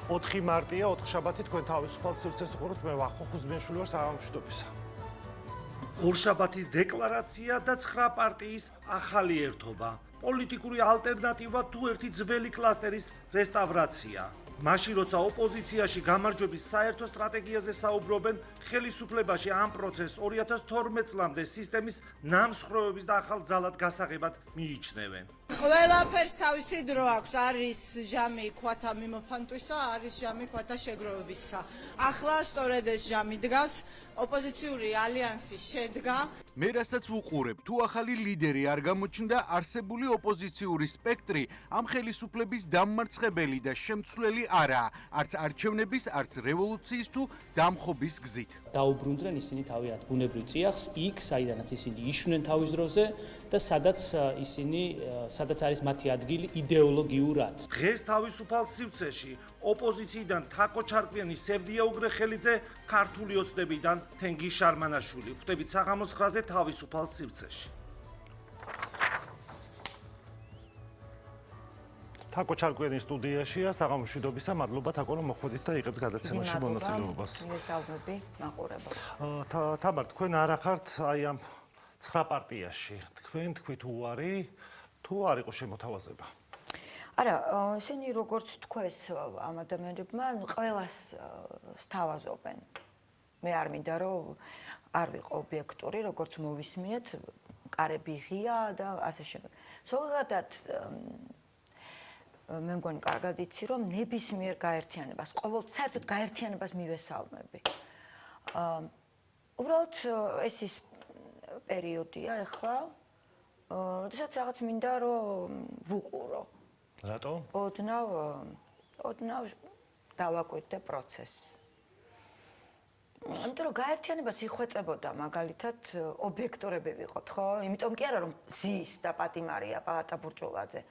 4 მარტია, 4 შაბათი თქვენ თავისუფალ სივრცეს უყურებთ, მე ვახო ხუზბიაშვილი ვარ საღამოშვიდობისა. ორშაბათის დეკლარაცია და 9 პარტიის ახალი ერთობა. პოლიტიკური ალტერნატივა თუ ერთი ძველი კლასტერის რესტავრაცია. მაშინ როცა ოპოზიციაში გამარჯვების საერთო სტრატეგიაზე საუბრობენ, ხელისუფლებაში ამ პროცესს 2012 წლამდე სისტემის ნამსხვრევების და ახალ ძალად გასაღებად მიიჩნევენ. ყველაფერს თავისი დრო აქვს, არის ჟამი ქვათა მიმოფანტვისა, არის ჟამი ქვათა შეგროვებისა. ახლა სწორედ ეს ჟამი დგას, ოპოზიციური ალიანსი შედგა. მე რასაც ვუყურებ, თუ ახალი ლიდერი არ გამოჩნდა, არსებული ოპოზიციური სპექტრი ამ ხელისუფლების დამმარცხებელი და შემცვლელი არაა, არც არჩევნების, არც რევოლუციის თუ დამხობის გზით. დაუბრუნდნენ ისინი თავიანთ ბუნებრივ წიაღს, იქ, საიდანაც ისინი იშვნენ თავის დროზე და სადაც არის მათი ადგილი იდეოლოგიურად. დღეს თავისუფალ სივრცეში ოპოზიციიდან თაკო ჩარკვიანი, სევდია უგრეხელიძე, ქართული ოცნებიდან თენგი შარმანაშვილი. ხვდებით საღამოს 9-ზე თავისუფალ სივრცეში. თაკო ჩარკვიანი სტუდიაშია, საღამოშვიდობისა, მადლობა თაკო რომ მოხვედით და იღებთ გადაცემაში მონაწილეობას. მოგესალმები, მაყურებელს. თამარ, თქვენ არ ახართ აი ამ 9 პარტიაში. თქვით უარი თუ არ იყო შემოთავაზება? არა, ესენი როგორც თქვეს ამ ადამიანებმა, ყველას სთავაზობენ. მე არ მინდა რომ არ ვიყო ობიექტური, როგორც მოვისმინეთ, კარები ღია და ასე შემდეგ. ზოგადად მე მგონი კარგად იცი რომ ნებისმიერ გაერთიანებას, საერთოდ გაერთიანებას მივესალმები. უბრალოდ ეს ის პერიოდია ახლა, როდესაც რაღაც მინდა რომ ვუყურო. რატო? ოდნავ დავაკვირდე პროცესს. იმიტომ რომ გაერთიანებას იხვეწებოდა მაგალითად ობიექტურები ვიყოთ, ხო? იმიტომ კი არა რომ ზის და პატიმარია პალატა ბურჭულაძე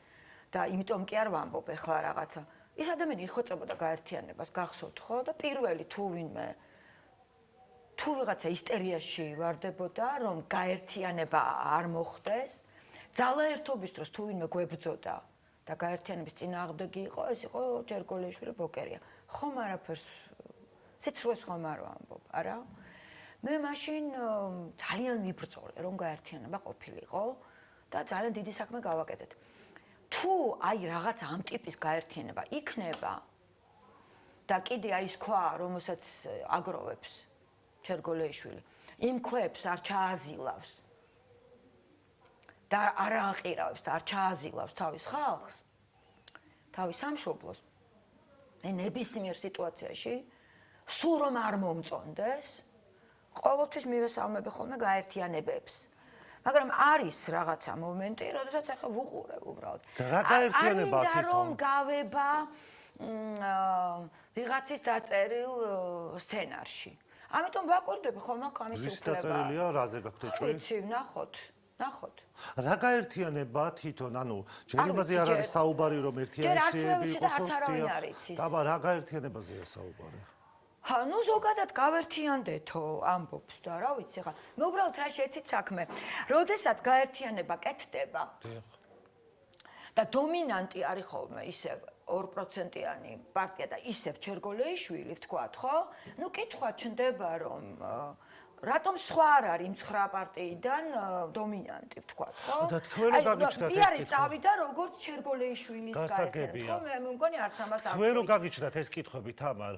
და იმიტომ კი არ ვამბობ ახლა რაღაცა. ის ადამიანი იხვეწებოდა გაერთიანებას, გახსოვთ, ხო? და პირველი თუ ვიღაცა ისტერიაში ვარდებოდა, რომ გაერთიანება არ მოხდეს, ძალაერთობის დროს თუ ვინმე გვებრძოდა და გაერთიანების წინააღმდეგი იყო, ეს იყო ჯერგოლეიშვილი ბოკერია. ხომ არაფერს სიცრუეს ხომ არ ვამბობ, არა? მე მაშინ ძალიან ვიბრძოლე, რომ გაერთიანება ყოფილიყო და ძალიან დიდი საქმე გავაკეთეთ. თუ აი რაღაც ამ ტიპის გაერთიანება იქნება და კიდე აი ის ქვა, რომელსაც აგროვებს ჯერგოლეიშვილი, იმ ქვებს არ ჩააზილავს და არ აყირავებს და არ ჩააზილავს თავის ხალხს, თავის სამშობლოს, ნებისმიერ სიტუაციაში სულ რომ არ მომწონდეს, ყოველთვის მივესალმები ხოლმე გაერთიანებებს. მაგრამ არის რაღაცა მომენტი, როდესაც ახლა ვუყურებ უბრალოდ. რა გაერთიანება თვითონ? თვითონ? რომ გავება ვიღაცის დაწერილ სცენარში. ამიტომ ვაკვირდები ხოლმე ამის უფლება. ვის დაწერილია, რაზე გაქვთ ეჭვი? ვიცი, ნახოთ. რა გაერთიანება თვითონ, ანუ ჯერ იმაზე არ არის საუბარი რომ ერთიანები იყოს, დაბა რა გაერთიანებაზეა საუბარი? ნუ ზოგადად გავერთიანდეთო ამბობს და რა ვიცი ხა. მე უბრალოდ რა შეეცით საქმე. როდესაც გაერთიანება კეთდება და დომინანტი არის ხოლმე ისევ 2%-იანი პარტია და ისევ ჯერგოლეიშვილი ვთქვათ, ხო? ნუ კითხვა ჩნდება რომ რატომ სხვა არ არის იმ 9 პარტიიდან დომინანტი ვთქვათ, ხო? და თქვენ რო გაგიჩნდათ ეს კითხვა. წავიდა როგორც ჯერგოლეიშვილის გაერთიანება, ხო? მე მგონი არც ამას არ. თქვენ რო გაგიჩნდათ ეს კითხვები, თამარ,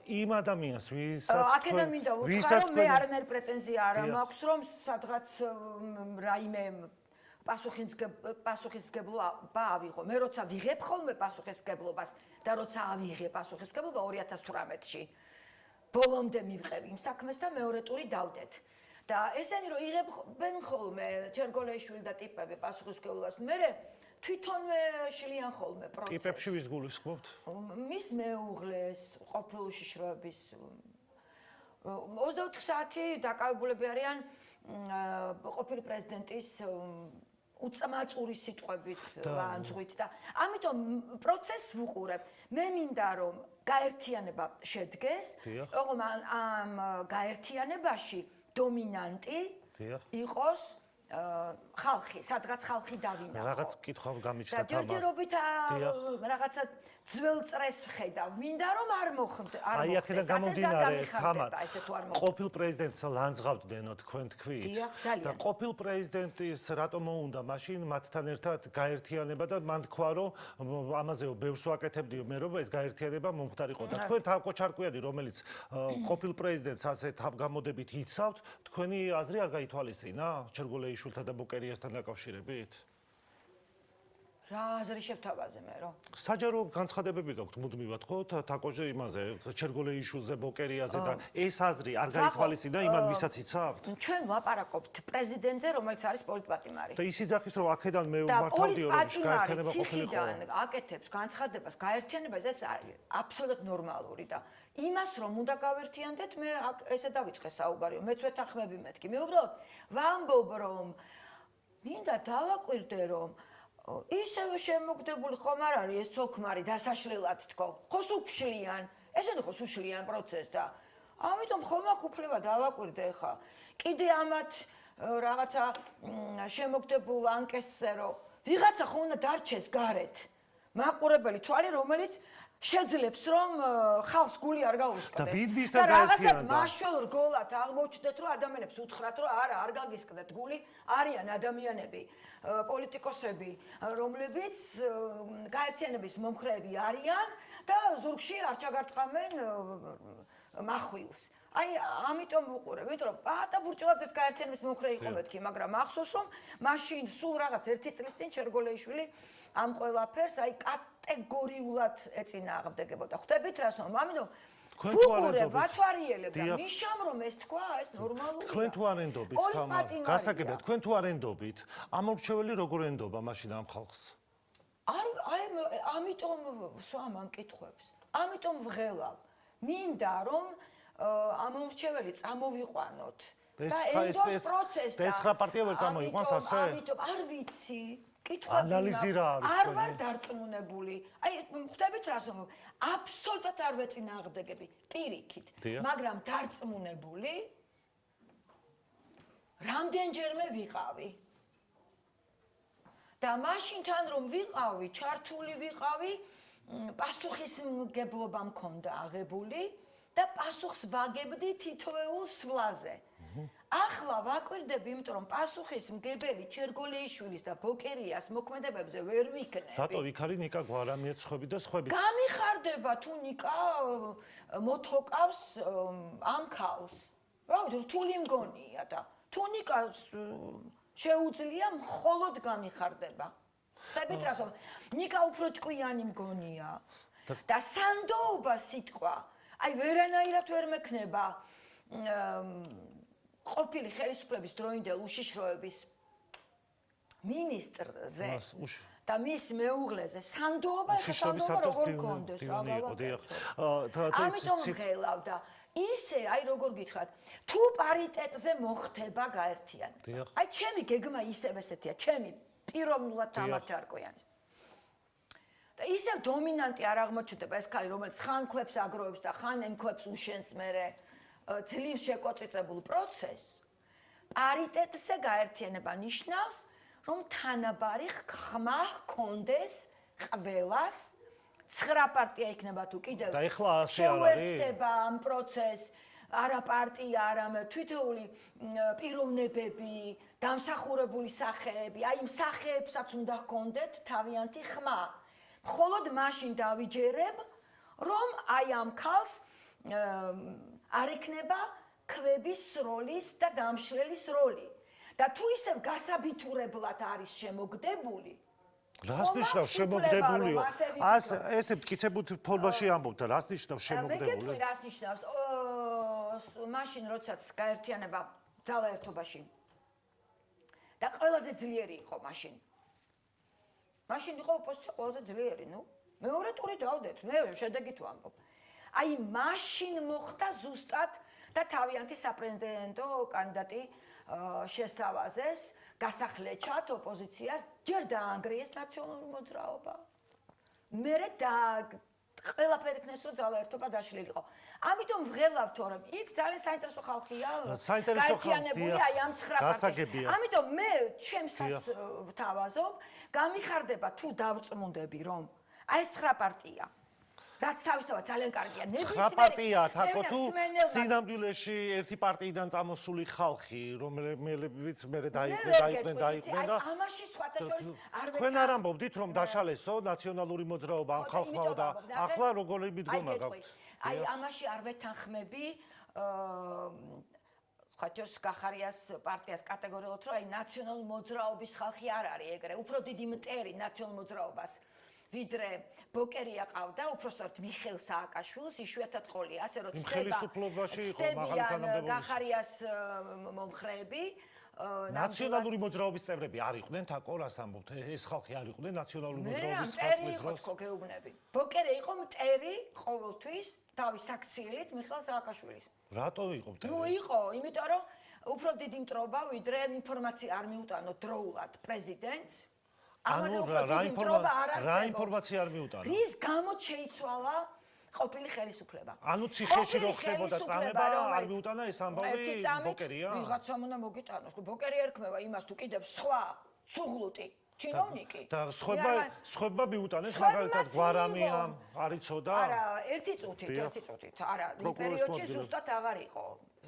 იმ ადამიანს, აქედან მინდა უთხრა, რომ მე არანაირი პრეტენზია არ მაქვს, რომ სადღაც რაიმე პასუხისმგებლობა ავიღო. მე როცა ვიღებ ხოლმე პასუხისმგებლობას და როცა ავიღე პასუხისმგებლობა 2018-ში ბოლომდე მივყევი იმ საქმეს და მეორე ტური დავდეთ. და ესენი რომ იღებენ ხოლმე ჯერგოლეიშვილი და ტიპები პასუხისმგებლობას, მე თვითონვე შლიან ხოლმე პროცესს. ტიპებში ვის გულისხმობთ? მის მეუღლეს, ყოფილ უშიშროების 24 საათი დაკავებულები არიან ყოფილი პრეზიდენტის უწმაწური სიტყვებით ლანძღვით და ამიტომ პროცესს ვუყურებ. მე მინდა რომ გაერთიანება შედგეს, ოღონდ ამ გაერთიანებაში დომინანტი იყოს ხალხი, სადღაც ხალხი დავინახო. რაღაც კითხვა გამიჩნდა თამა. ჯერჯერობით რაღაცა ძველ წრეს ვხედავ. მინდა რომ არ მოხდ, არ აი მოხდეს. აქედან გამომდინარე, თამარ, ესე თუ არ მოხდეს. ყოფილ პრეზიდენტს ლანძღავდნენო თქვენ თქვით. დიახ, ძალიან. და ყოფილ პრეზიდენტის რატომ მოუნდა მაშინ მათთან ერთად გაერთიანება და მან თქვა რომ ამაზეო ბევრს ვაკეთებდიო მე რომ ეს გაერთიანება მომხდარიყო და თქვენ თავკოჩარკვიანი რომელიც ყოფილ პრეზიდენტს ასე თავგამოდებით იცავთ, თქვენი აზრი არ გაითვალისწინა ჩერგოლეიშვილთან და ბოკერიასთან დაკავშირებით? რა აზრი შევთავაზე მე რომ? საჯარო განცხადებები გაქვთ მუდმივად ხო თაკოჟე იმაზე ჩერგოლეიშვილზე ბოკერიაზე და ეს აზრი არ გაითვალისწინა იმან ვისაც იცავთ? ჩვენ ვლაპარაკობთ პრეზიდენტზე, რომელიც არის პოლიტპატიმარი. და ის იძახის რომ აქედან მე და ვმართავდიო რომ გაერთიანება ყოფილიყო. ციხიდან აკეთებს განცხადებას გაერთიანებას, ეს არის აბსოლუტურად ნორმალური და იმას რომ უნდა გავერთიანდეთ, მე ესე დავიწყე საუბარიო, მეც ვეთანხმები მეთქი. მე უბრალოდ ვამბობ რომ მინდა დავაკვირდე რომ ისევ შემოგდებული ხომ არ არის ეს ცოქმარი დასაშლელად თქო. ხო სუქშლიან, ესენი ხო სუშლიან პროცესს და ამიტომ ხომ აქ უფლება დავაკვირდე ხა. კიდე ამათ რაღაცა შემოგდებულ ანკესზე რომ ვიღაცა ხო უნდა დარჩეს გარეთ. მაყურებელი თვალი რომელიც შეძლებს რომ ხალხს გული არ გაუსკდეს. და ვინ ვისთან გაერთიანდა? მაშველ რგოლად აღმოჩნდეთ რომ ადამიანებს უთხრათ რომ არა არ გაგისკდეთ გული, არიან ადამიანები, პოლიტიკოსები, რომლებიც გაერთიანების მომხრეები არიან და ზურგში არ ჩაგარტყამენ מחვილს. აი ამიტომ ვუყურებ, იმიტომ რომ პატაბურჭულაძეს გაერთიანების მომხრე იყო მეთქი, მაგრამ ახსოვს რომ მაშინ სულ რაღაც 1 წლის წინ ჩერგოლეიშვილი ამ ყველაფერს აი კატეგორიულად ეწინააღმდეგებოდა. ხვდებით რას ვამბობ? ამიტომ ვუყურებ, ვათვალიერებ და ნიშამ რომ ეს თქვა, ეს ნორმალურია. თქვენ თუ არ ენდობით, თამარ, გასაგებია, თქვენ თუ არ ენდობით, ამორჩეველი როგორ ენდობა მაშინ ამ ხალხს? აი ამიტომ სვამ ამ კითხვებს. ამიტომ ვღელავ. მინდა რომ ამორჩეველი წამოვიყვანოთ და ენდოს პროცესს და ეს ხა პარტია ვერ წამოიყვანს ასე? ამიტომ არ ვიცი. კითხვა ანალიზი რა არის არ ვარ დარწმუნებული. აი ხვდებით რას ვამბობ? აბსოლუტურად არ ვეწინააღმდეგები პირიქით, მაგრამ დარწმუნებული რამდენჯერმე ვიყავი. და მაშინ თან რომ ვიყავი, ჩართული ვიყავი, პასუხისმგებლობა მქონდა აღებული და პასუხს ვაგებდი თითოეულ სვლაზე. ახლა ვაკვირდები, იმიტომ რომ პასუხისმგებელი ჩერგოლეიშვილის და ბოკერიას მოქმედებებზე ვერ ვიქნები. რატო იქ არის ნიკა გვარამიეცხები და სხვები? გამიხარდება თუ ნიკა მოთოკავს ამ ქალს. რა ვიცი, რთული მგონია და თუ ნიკას შეუძლია მხოლოდ გამიხარდება. ხვდებით რას ვამბობ? ნიკა უფრო ჭკვიანი მგონია. და სანდოობა სიტყვა, აი ვერანაირად ვერ მექნება ყოფილი ხელისუფლების დროინდელ უშიშროების მინისტრზე და მის მეუღლეზე სანდოობა როგორ გქონდეს რა ამიტომ ვღელავ და ისე აი როგორ გითხრათ თუ პარიტეტზე მოხდება გაერთიანება აი ჩემი გეგმა ისევ ესეთია ჩემი პიროვნულად თამარ ჯარკვიანის და ისევ დომინანტი არ აღმოჩნდება ეს ქალი რომელიც ხან ქვებს აგროვებს და ხან ემქვებს უშენს მერე ძლივს შეკოწიწებულ პროცესს პარიტეტზე გაერთიანება ნიშნავს რომ თანაბარი ხმა ჰქონდეს ყველას 9 პარტია იქნება თუ კიდევ და ეხლა ასე არ არის შეუერთდება ამ პროცესს არა პარტია არამედ თითოეული პიროვნებები დამსახურებული სახეები აი იმ სახეებსაც უნდა ჰქონდეთ თავიანთი ხმა მხოლოდ მაშინ დავიჯერებ რომ აი ამ ქალს არ იქნება ქვების როლის და დამშლელის როლი და თუ ისევ გასაბითურებლად არის შემოგდებული რას ნიშნავს შემოგდებულიო ესე მტკიცებულ ფორმაში ამბობთ რას ნიშნავს შემოგდებული მე რას ნიშნავს მაშინ როდესაც გაერთიანება ძალა ერთობაში და ყველაზე ძლიერი იყო მაშინ იყო ოპოზიცია ყველაზე ძლიერი ნუ მეორე ტური დავდეთ მე შედეგით ვამბობ აი მაშინ მოხდა ზუსტად და თავიანთი საპრეზიდენტო კანდიდატი შესთავაზეს გასახლეჩად ოპოზიციას ჯერ დაანგრიეს ნაციონალური მოძრაობა მერე ყველაფერი ქნეს რომ ძალაერთობა დაშლილიყო. ამიტომ ვღელავთ რომ იქ ძალიან საინტერესო ხალხია. საინტერესო გაერთიანებული ხალხია. აი ამ 9 გასაგებია. პარტიას. ამიტომ მე ჩემსაც ვთავაზობ, გამიხარდება თუ დავწმუნდები რომ აი ეს 9 პარტია რაც თავისთავად ძალიან კარგია. 9 პარტია თაკო თუ სინამდვილეში ერთი პარტიიდან წამოსული ხალხი, რომელებიც მე დაიყვნენ და ამაში სხვათა შორის არ თქვენ არ ამბობდით რომ დაშალესო ნაციონალური მოძრაობა ამ ხალხმაო და ახლა როგორი მიდგომა გაქვთ? აი ამაში არ ვეთანხმები ხაჭორს კახარიას პარტიას კატეგორიულად რომ აი ნაციონალური მოძრაობის ხალხი არ არის ეგრე, უფრო დიდი მტერი ნაციონალურ მოძრაობას. ვიდრე ბოკერია ყავდა, უпростоრთ მიხეილ სააკაშვილს, იშვიათად ყოლია, ასე რომ ხელისუფლებაში იყო მაღალი თანამდებობის კახარიას მომხრეები, ნაციონალური მოძრაობის წევრები არ იყვნენ თაკო, რას ამბობთ? ეს ხალხი არ იყვნენ ნაციონალური მოძრაობის წევრი იყო თქო გეუბნები. ბოკერია იყო მტერი ყოველთვის თავის აქციელით მიხეილ სააკაშვილის. რატო იყო მტერი? ნუ იყო, იმიტომ რომ უფრო დიდი მტრობა, ვიდრე ინფორმაცია არ მიუტანო დროულად პრეზიდენტს. ანუ რა ინფორმაცია არ მიუტანა? რის გამოც შეიცვალა ყოფილი ხელისუფლება. ანუ ციხეში რო ხდებოდა წამება არ მიუტანა ეს ამბავი ბოკერია? ვიღაცამ უნდა მოგიტანოს. ბოკერია ერქმევა იმას თუ კიდევ სხვა ცუღლუტი ჩინოვნიკი. და სხვება მიუტანეს მაგალითად გვარამიამ არ იცოდა? არა, ერთი წუთით. არა, იმ პერიოდში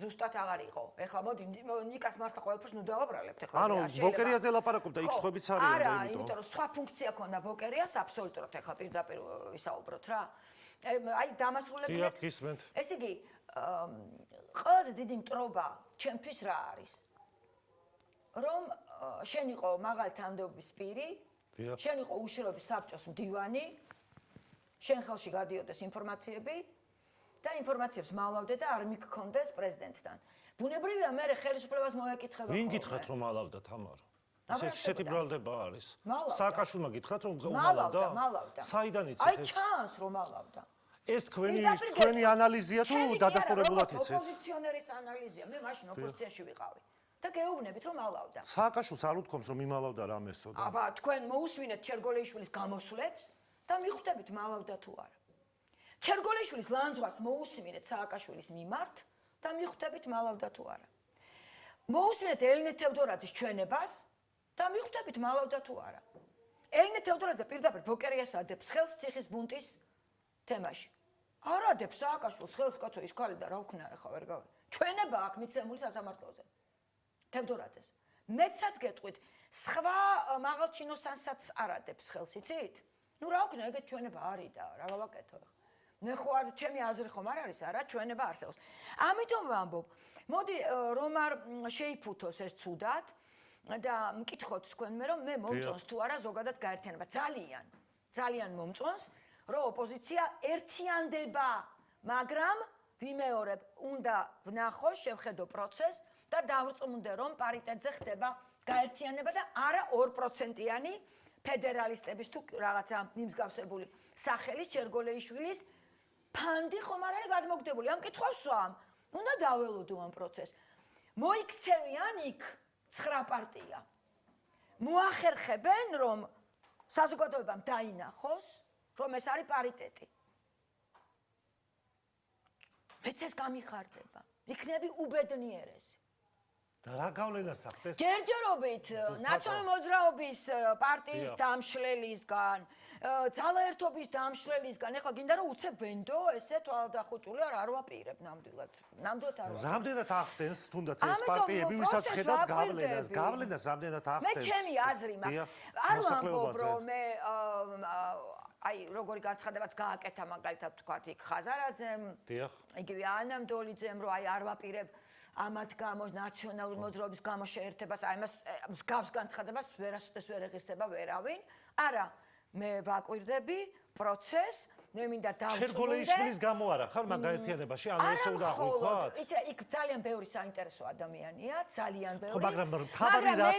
ზუსტად აღარ იყო. ეხლა მოდი ნიკას მართა ყველაფერს ნუ დავაბრალებთ ეხლა. ანუ ბოკერიაზე ლაპარაკობდა, იქ სხვებიც არიან არა, იმიტომ რომ სხვა ფუნქცია ქონდა ბოკერიას აბსოლუტურად ეხლა პირდაპირ ვისაუბროთ რა. აი დამასრულებულად. დიახ, გისმენთ. ესე იგი, ყველაზე დიდი მტრობა ჩემთვის რა არის? რომ შენ იყო მაღალი თანამდებობის პირი, შენ იყო უშიშროების საბჭოს მდივანი, შენ ხელში გადიოდეს ინფორმაციები და ინფორმაციებს მალავდე და არ მიგქონდეს პრეზიდენტთან. ბუნებრივია მე ხელისუფლებას მოეკითხება. ვინ გითხრათ რომ მალავდა თამარო? ესეთი ბრალდება არის. სააკაშვილმა გითხრათ რომ მალავდა? საიდან იცით ეს? აი ჩანს რომ მალავდა. ეს თქვენი ანალიზია თუ დადასტურებულად იცით? ოპოზიციონერის ანალიზია. მე მაშინ ოპოზიციაში ვიყავი. და გეუბნებით რომ მალავდა. სააკაშვილს არ უთქვამს რომ იმალავდა რამესო და აბა თქვენ მოусმინეთ ჩერგოლეიშვილის გამოსვლებს და მიხვდებით მალავდა თუ არა. ჩერგოლეიშვილის ლანძღვას მოусმინეთ სააკაშვილის მიმართ და მიხვდებით მალავდა თუ არა. მოусმინეთ ელინე თევდორაძის ჩვენებას და მიხვდებით მალავდა თუ არა. ელინე თევდორაძე პირდაპირ ბოკერიას ადებს ხელს ციხის ბუნტის თემაში. არ ადებს სააკაშვილს ხელს კაცო ის ქალი და რა ვქნა ახლა ვერ გავი. ჩვენება აქვს მიცემული სასამართლოზე. თევდორაძეს. მეცაც გეტყვით, სხვა მაღალჩინოსანსაც არ ადებს ხელს, იცით? ნუ რა ვქნა, ეგეთ ჩვენება არის და რა გავაკეთო ახლა. მე ხო არ ჩემი აზრი ხომ არ არის, არა, ჩვენება არსებობს. ამიტომ ვამბობ, მოდი რომ არ შეიფუთოს ეს ცუდად და მკითხოთ თქვენ მე რომ მე მომწონს თუ არა ზოგადად გაერთიანება. ძალიან მომწონს, რომ ოპოზიცია ერთიანდება, მაგრამ ვიმეორებ, უნდა ვნახოს, შევხედო პროცესს და დავწმუნდე რომ პარიტეტზე ხდება გაერთიანება და არა 2%-იანი ფედერალისტების თუ რაღაცა მიმსგავსებული სახელი ჩერგოლეიშვილის ფანდი ხომ არ არის გადმოგდებული. ამ კითხვას ვამ, უნდა დაველოდო ამ პროცესს. მოიქცევიან იქ 9 პარტია. მოახერხებენ რომ საზოგადოებამ დაინახოს, რომ ეს არის პარიტეტი. მეც ეს გამიხარდება. იქნები უბედნიერესი. და რა გავლენას ახდენს? ჯერჯერობით ნაციონალური მოძრაობის პარტიის დამშლელისგან, ძალაერთობის დამშლელისგან, ეხლა გინდა რომ უცებ ვენდო, ესე თვალდახუჭული არ ვაპირებ ნამდვილად. ნამდვილად არ ვაპირებ. რამდენად ახდენს თუნდაც ეს პარტიები, ვისაც ხედავთ გავლენას რამდენად ახდენს? მე ჩემი აზრი მაქვს. არ ვამბობ რომ მე აი როგორი განცხადებაც გააკეთა მაგალითად თქვათ იქ ხაზარაძემ, იგივე ანამ დოლიძემ, რომ აი არ ვაპირებ ამათ გამო ნაციონალური მოძრაობის გამო შეერთებას, აი მას მსგავს განცხადებას ვერასოდეს ვერ ეღირსება ვერავინ. არა, მე ვაკვირდები პროცესს, მე მინდა დავწმუნდე. ჩერგოლეიშვილის გამო არა ხარ მაგ გაერთიანებაში, ანუ ესე უნდა აღვიქვათ? იცი, იქ ძალიან ბევრი საინტერესო ადამიანია, ძალიან ბევრი. ხო, მაგრამ თავი რა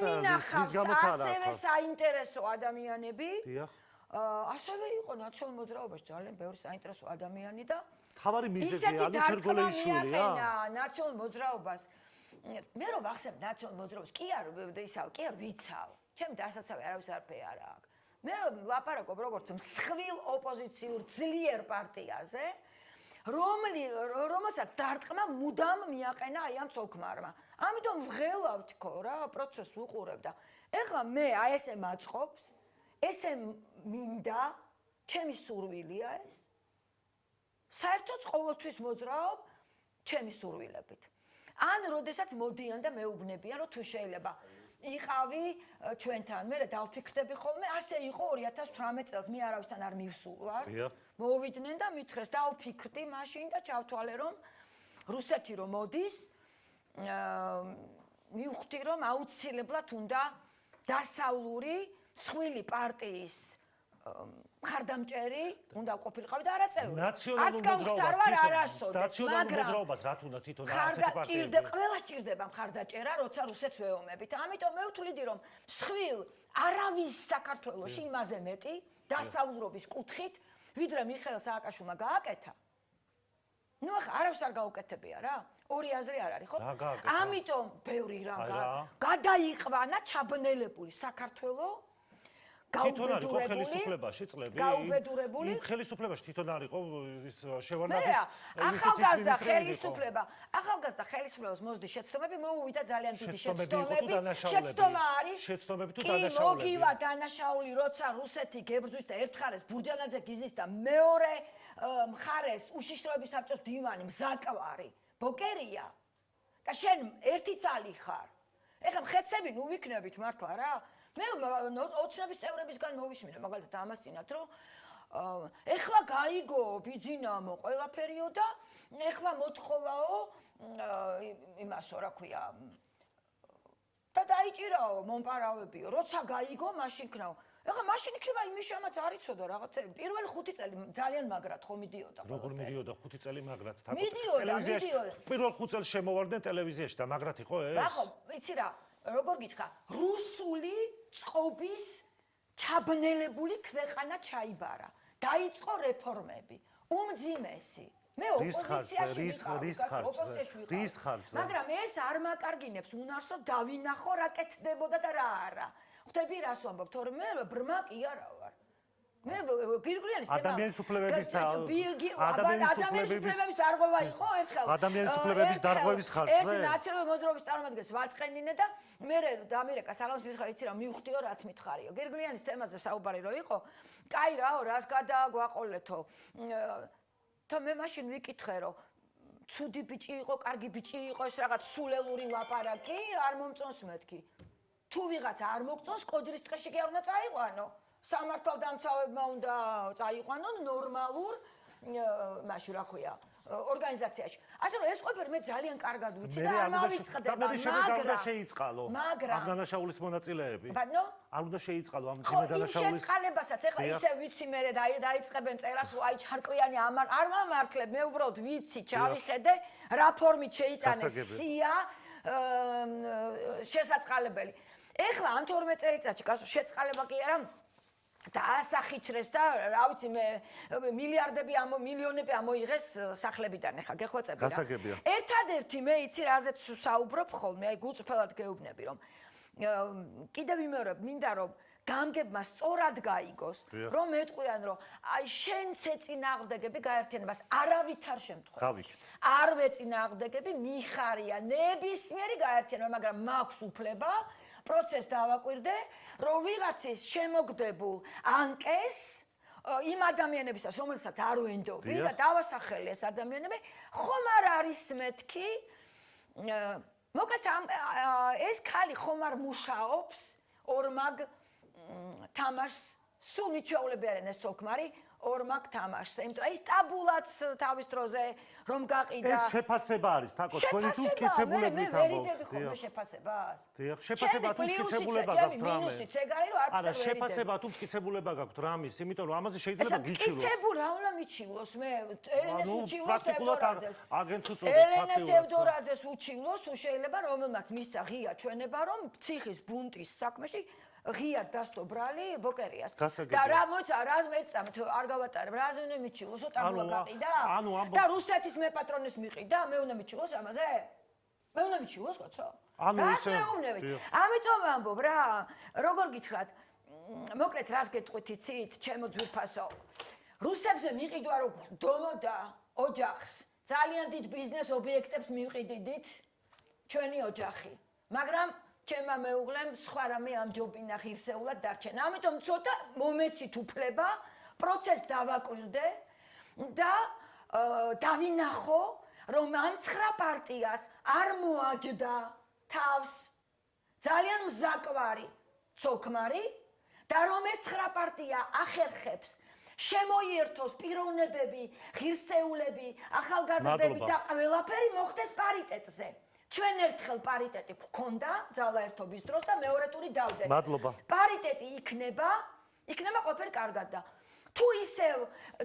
ის გამოც არა. ასევე საინტერესო ადამიანები. დიახ. ასევე იყო ნაციონალურ მოძრაობაში ძალიან ბევრი საინტერესო ადამიანი და თავარი მიზეზია, ანუ ჩერგოლეიშვილია. ნაციონალურ მოძრაობას მე რომ ვახსენებ ნაციონალურ მოძრაობას, კი არ იცავ, კი არ ვიცავ. ჩემი დასაცავი არავის არაფერი არ აქვს. მე ლაპარაკობ როგორც მსხვილ ოპოზიციურ ძლიერ პარტიაზე, რომელსაც დარტყმა მუდამ მიაყენა აი ამ ცოლქმარმა. ამიტომ ვღელავთქო რა, პროცესს ვუყურებ და ეხლა მე აი ესე მაწყობს, ესე მინდა, ჩემი სურვილია ეს. საერთოდ ყოველთვის მოძრაობ ჩემი სურვილებით. ან როდესაც მოდიან და მეუბნებიან, რომ თუ შეიძლება იყავი ჩვენთან, მე დავფიქრდები ხოლმე, ასე იყო 2018 წელს, მე არავისთან არ მივსულ ვარ. მოვიდნენ და მითხრეს, დავფიქრდი მაშინ და ჩავთვალე, რომ რუსეთი რომ მოდის, მივხვდი, რომ აუცილებლად უნდა დასავლური მსხვილი პარტიის ხარდამჭერი უნდა ყოფილიყავი და არა წევრი. ნაციონალურ მოძრაობას რა თუნდა თვითონ ასეთი პარტიები. ყველას ჭირდება მხარდაჭერა, როცა რუსეთს ვეომებით. ამიტომ მე ვთვლიდი, რომ მსხვილ არავის საქართველოში იმაზე მეტი დასავლურობის კუთხით, ვიდრე მიხეილ სააკაშვილმა გააკეთა. ნუ ახლა არავის არ გაუკეთებია რა. ორი აზრი არ არის, ხო? ამიტომ ბევრი რამ გადაიყვანა ჩაბნელებული საქართველო. თვითონ არ იყო ხელისუფლებაში წლები. იმ ხელისუფლებაში თვითონ არ იყო ის შევარდნაძის ახალგაზრდა ხელისუფლებას მოსდი შეცდომები, მოუვიდა ძალიან დიდი შეცდომა არის. შეცდომები თუ დანაშაულები. მოგივა დანაშაული, როცა რუსეთი გებრძვის და ერთ მხარეს ბურჯანაძე გიზის და მეორე მხარეს უშიშროების საბჭოს მდივანი მზაკვარი ბოკერია. და შენ ერთი წალი ხარ. ეხლა მხეცები ნუ ვიქნებით მართლა რა. მე ოცნების წევრებისგან მოვისმინე მაგალითად ამასწინათ რომ ეხლა გაიგო ბიძინამო ყველაფერიო და ეხლა მოთხოვაო იმასო რა ქვია და დაიჭირაო მომპარავებიო როცა გაიგო მაშინ ქნაო ეხლა მაშინ იქნება იმის შემაც არ იცოდა რაღაცები პირველი 5 წელი ძალიან მაგრად ხო მიდიოდა როგორ მიდიოდა 5 წელი მაგრად ტელევიზიაში პირველ 5 წელს შემოვარდნენ ტელევიზიაში და მაგრად იყო ეს ნახო იცი რა როგორ გითხრა რუსული წყობის ჩაბნელებული ქვეყანა ჩაიბარა დაიწყო რეფორმები უმძიმესი მე ოპოზიციაში ვიყავ მაგრამ ეს არ მაკარგინებს უნარსო დავინახო რა კეთდებოდა და რა არა ხვდები რას ვამბობ თორემ მე ბრმა კი არა ვარ მე გირგვლიანის თემა ადამიანის უფლებების დარღვევა იყო ერთხელ ადამიანის უფლებების დარღვევის ხარჯზე ეს ნაციონალური მოძრაობის წარმომადგენლს ვაწყენინე და მე დამირეკა სალამს მითხრა იცი რა მივხვდიო რაც მითხარიო გირგვლიანის თემაზე საუბარი რო იყო კაი რაო რას გადააგვაყოლეთო და მე მაშინ ვიკითხე რომ ცუდი ბიჭი იყო კარგი ბიჭი იყო ეს რაღაც სულელური ლაპარაკი არ მომწონს მეთქი თუ ვიღაცა არ მოგწონს კოჯრის ტყეში კი არ უნდა წაიყვანო სამართალდამცავებმა უნდა წაიყვანონ ნორმალურ მაშინ რა ქვია ორგანიზაციაში. ასე რომ ეს ყველაფერი მე ძალიან კარგად ვიცი და არ მავიწყდება, მაგრამ შეიწყალო. ამ დანაშაულის მონაწილეები. ბატონო? არ უნდა შეიწყალო ამ ძიმე დანაშაულის. შეწყალებასაც ეხლა ისე ვიცი მე დაიწყებენ წერას რომ აი ჩარკვიანი არ მამართლებ, მე უბრალოდ ვიცი, ჩავიხედე, რა ფორმით შეიტანეს სია შესაწყალებელი. ეხლა ამ 12 წელიწადში გასულ შეწყალება კი არა დაასახიჩრეს და რა ვიცი მე მილიონები ამოიღეს სახლებიდან ახლა გეხვეწები რა. გასაგებია. ერთადერთი მე იცი რაზეც საუბრობ ხოლმე, აი გულწრფელად გეუბნები რომ კიდევ ვიმეორებ, მინდა რომ გამგებმა სწორად გაიგოს, რომ მეტყვიან რომ აი შენ შეწინააღმდეგები გაერთიანებას არავითარ შემთხვევაში. არ ვეწინააღმდეგები, მიხარია ნებისმიერი გაერთიანება, მაგრამ მაქვს უფლება პროცესს დავაკვირდე, რომ ვიღაცის შემოგდებულ ანკეს იმ ადამიანებისაც, რომელსაც არ ვენდობი და დავასახელე ეს ადამიანები, ხომ არ არის მეთქი? მოკლედ ეს ქალი ხომ არ მუშაობს ორმაგ თამაშს, სულ მიჩვეულები არიან ეს ცოლქმარი ორმაგ თამაშს. იმიტომ ის ტაბულაც თავის დროზე რომ გაყიდა. ეს შეფასება არის, თაკო, თქვენი თუ მტკიცებულებით ამბობთ. მე ვერიდები ხოლმე შეფასებას. დიახ, შეფასება თუ მტკიცებულება გაქვთ რამე. მინუსიც ეგ არის, რომ არ არა, შეფასება თუ მტკიცებულება გაქვთ რამის, იმიტომ რომ ამაზე შეიძლება გიჩილოს. მტკიცებულ რა უნდა მიჩილოს მე? ელენეს უჩილოს თევდორაძეს. აგენტს უწოდებ ფაქტიურად. ელენე თევდორაძეს უჩილოს, თუ შეიძლება რომელმაც მისცა ღია ჩვენება, რომ ციხის ბუნტის საქმეში ღია დასტო ბრალი ბოკერიას და რა მოიცა რას მეწამთ არ გავატარებ რაზე უნდა მიჩილოს ტაბულა გაყიდა და რუსეთის მეპატრონეს მიყიდა მე უნდა მიჩილოს ამაზე მე უნდა მიჩილოს კაცო რას მეუბნები ამიტომ ვამბობ რა როგორ გითხრათ მოკლედ რას გეტყვით იცით, ჩემო ძვირფასო. რუსებზე მიყიდვა რომ დონოდა ოჯახს. ძალიან დიდ ბიზნეს ობიექტებს მივყიდიდით ჩვენი ოჯახი. მაგრამ ჩემმა მეუღლემ სხვა რამე ამჯობინა ღირსეულად დარჩენა. ამიტომ ცოტა მომეცით უფლება, პროცესს დავაკვირდე და დავინახო, რომ ამ 9 პარტიას არ მოაჯდა თავს ძალიან მზაკვარი ცოლქმარი და რომ ეს 9 პარტია ახერხებს შემოიერთოს პიროვნებები, ღირსეულები, ახალგაზრდები და ყველაფერი მოხდეს პარიტეტზე. ჩვენ ერთხელ პარიტეტი გქონდა ძალაერთობის დროს და მეორე ტური დავდეთ. მადლობა. პარიტეტი იქნება ყველაფერი კარგად და თუ ისევ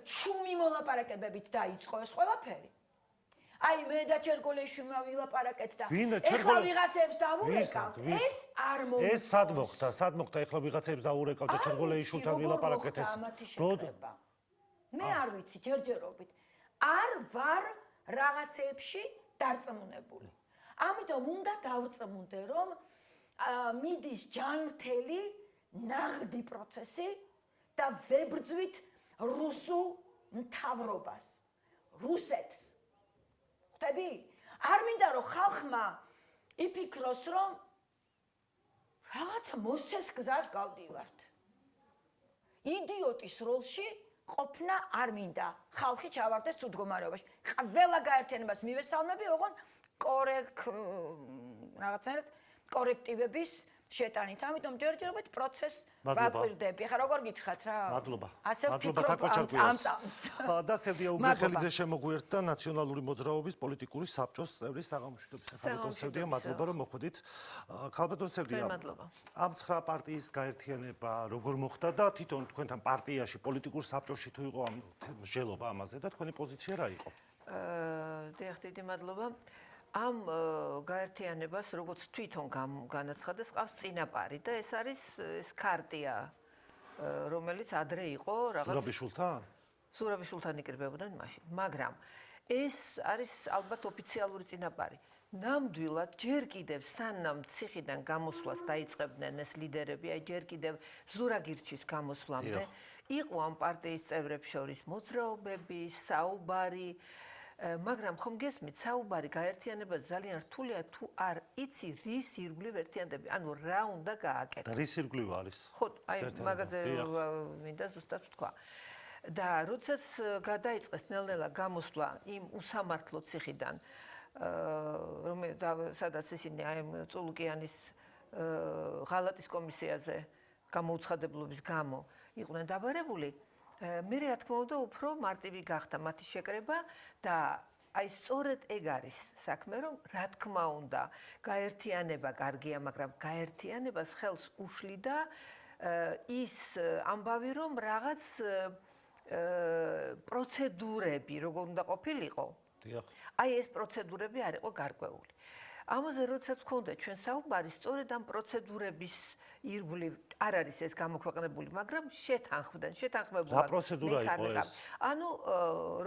ჩუმი მოლაპარაკებებით დაიწყო ეს ყველაფერი. აი მე და ჩერგოლეშვილმა ვილაპარაკეთ და ეხლა ვიღაცებს დავურეკავთ. ეს არ მოუწევს. ეს სად მოხდა? სად მოხდა? ეხლა ვიღაცებს დავურეკავთ და ჩერგოლეიშვილთან ვილაპარაკეთ ეს. მე არ ვიცი ჯერჯერობით. არ ვარ რაღაცეებში დარწმუნებული. ამიტომ უნდა დავწმუნდე, რომ მიდის ჯანმრთელი ნაღდი პროცესი და ვებრძვით რუსულ მთავრობას, რუსეთს. ხვდები? არ მინდა რომ ხალხმა იფიქროს, რომ რაღაცა მოსეს გზას გავდივართ. იდიოტის როლში ყოფნა არ მინდა. ხალხი ჩავარდეს თუ მდგომარეობაში. ყველა გაერთიანებას მივესალმები, ოღონდ რაღაცნაირად კორექტივების შეტანით. ამიტომ ჯერჯერობით პროცესს ვაკვირდები. ახლა როგორ გითხრათ რა? მადლობა. ასე მადლობა ვფიქრობ ამ წამს. და სევდია უგრეხელიძე შემოგვიერთდა ნაციონალური მოძრაობის პოლიტიკური საბჭოს წევრი საღამოშტობის ხალბატონ სევდია, მადლობა რომ მოხვედით. ხალბატონ სევდია, ამ 9 პარტიის გაერთიანება როგორ მოხდა და თვითონ თქვენთან პარტიაში პოლიტიკურ საბჭოში თუ იყო ამ მსჯელობა ამაზე და თქვენი პოზიცია რა იყო? დიახ, დიდი მადლობა. ამ გაერთიანებას როგორც თვითონ განაცხადეს, ყავს წინაპარი და ეს არის ეს ქარტია, რომელიც ადრე იყო რაღაც ზურაბიშვილთან იკრიბებოდნენ მაშინ. მაგრამ ეს არის ალბათ ოფიციალური წინაპარი. ნამდვილად ჯერ კიდევ სანამ ციხიდან გამოსვლას დაიწყებდნენ ეს ლიდერები, აი ჯერ კიდევ ზურაგირჩის გამოსვლამდე იყო ამ პარტიის წევრებს შორის მოძრაობები, საუბარი, მაგრამ ხომ გესმით, საუბარი გაერთიანებას ძალიან რთულია თუ არ იცი რის ირგვლივ ერთიანდები, ანუ რა უნდა გააკეთო. რის ირგვლივ არის? ხო, აი მაგაზე მინდა ზუსტად ვთქვა. და როდესაც გადაიწყეს ნელ-ნელა გამოსვლა იმ უსამართლო ციხიდან, სადაც ისინი აი წულუკიანის ღალატის კომისიაზე გამოუცხადებლობის გამო იყვნენ დაბარებული, მე რა თქმა უნდა უფრო მარტივი გახდა მათი შეკრება და აი სწორედ ეგ არის საქმე, რომ რა თქმა უნდა გაერთიანება კარგია, მაგრამ გაერთიანებას ხელს უშლიდა ის ამბავი, რომ რაღაც პროცედურები როგორ უნდა ყოფილიყო. აი ეს პროცედურები არ იყო გარკვეული. ამაზე როდესაც გქონდა ჩვენ საუბარი, სწორედ ამ პროცედურების ირგვლივ არ არის ეს გამოქვეყნებული, მაგრამ შეთანხმებულად. რა პროცედურა იყო ეს? ანუ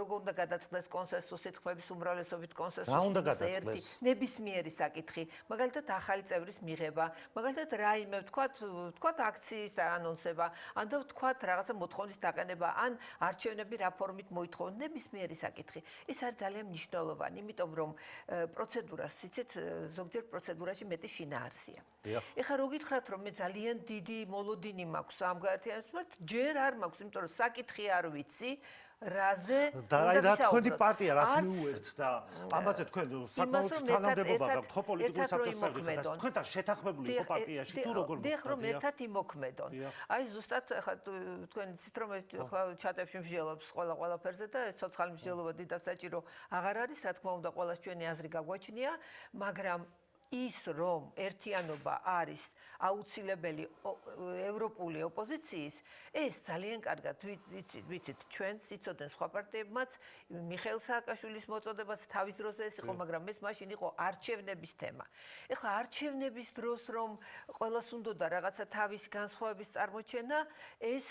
როგორ უნდა გადაწყდეს კონსენსუსი, თქმების უმრავლესობით კონსენსუსი. რა უნდა გადაწყდეს? ნებისმიერი საკითხი, მაგალითად ახალი წევრის მიღება, მაგალითად რაიმე ვთქვათ აქციის დაანონსება, ან და ვთქვათ რაღაცა მოთხოვნის დაყენება, ან არჩევნები რა ფორმით მოითხოვონ, ნებისმიერი საკითხი. ეს არის ძალიან მნიშვნელოვანი, იმიტომ რომ პროცედურას იცით ზოგჯერ პროცედურაში მეტი შინაარსია. ეხლა რო გითხრათ რომ მე ძალიან დიდი მოლოდინი მაქვს ამ გაერთიანებას, ჯერ არ მაქვს, იმიტომ რომ საკითხი არ ვიცი, რაზე და რა თქვენი პარტია რას მიუერთდა? ამაზე თქვენ საკმაოდ თანამდებობა გაქვთ ხო პოლიტიკურ საბჭოს წევრებთან? თქვენთან შეთანხმებული იყო პარტიაში თუ როგორ მოხდა? დიახ, რომ ერთად იმოქმედონ. აი ზუსტად ახლა თქვენ იცით რომ ახლა ჩატებში მსჯელობს ყველაფერზე და ეს ცოცხალი მსჯელობა დიდად საჭირო აღარ არის, რა თქმა უნდა, ყველას ჩვენი აზრი გაგვაჩნია, მაგრამ ის რომ ერთიანობა არის აუცილებელი ევროპული ოპოზიციის, ეს ძალიან კარგად ვიცით ჩვენც, იცოდნენ სხვა პარტიებმაც, მიხეილ სააკაშვილის მოწოდებაც თავის დროზე ეს იყო, მაგრამ ეს მაშინ იყო არჩევნების თემა. ეხლა არჩევნების დროს რომ ყველას უნდოდა რაღაცა თავის განსხვავების წარმოჩენა, ეს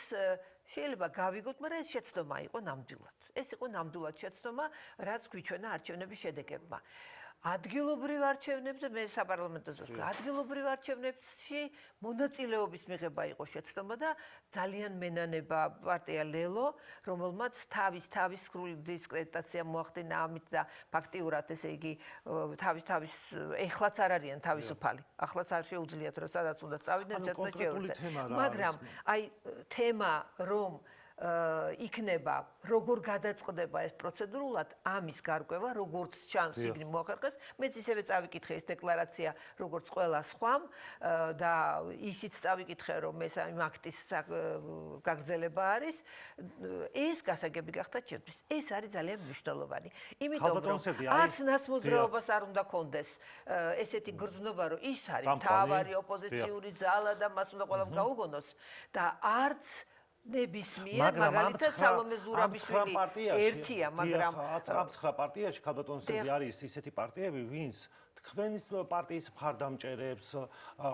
შეიძლება გავიგოთ, მაგრამ ეს შეცდომა იყო ნამდვილად. ეს იყო ნამდვილად შეცდომა, რაც გვიჩვენა არჩევნების შედეგებმა. ადგილობრივ არჩევნებზე მე საპარლამენტოზე ვთქვი, ადგილობრივ არჩევნებში მონაწილეობის მიღება იყო შეცდომა და ძალიან მენანება პარტია ლელო, რომელმაც თავისუფლი დისკრედიტაცია მოახდინა ამით და ფაქტიურად ესე იგი თავის ეხლაც არ არიან თავისუფალი. ახლაც არ შეუძლიათ რომ სადაც უნდა წავიდნენ, ცოტა შეურდეთ. მაგრამ აი თემა რომ იქნება როგორ გადაწყდება ეს პროცედურულად ამის გარკვევა როგორც ჩანს შიგნით მოახერხეს მეც ისევე წავიკითხე ეს დეკლარაცია როგორც ყველა სხვამ და ისიც წავიკითხე რომ ეს იმ აქტის გაგრძელება არის ეს გასაგები გახდა ჩემთვის ეს არის ძალიან მნიშვნელოვანი იმიტომ რომ არც ნაცმოძრაობას არ უნდა კონდეს ესეთი გრძნობა რომ ის არის მთავარი ოპოზიციური ძალა და მას უნდა ყველამ გაუგონოს და არც ნებისმიერ მაგალითად სალომე ზურაბიშვილი ერთია მაგრამ 19 პარტიაში ქალბატონები არის ისეთი პარტიები ვინც თქვენის პარტიის მხარდამჭერებს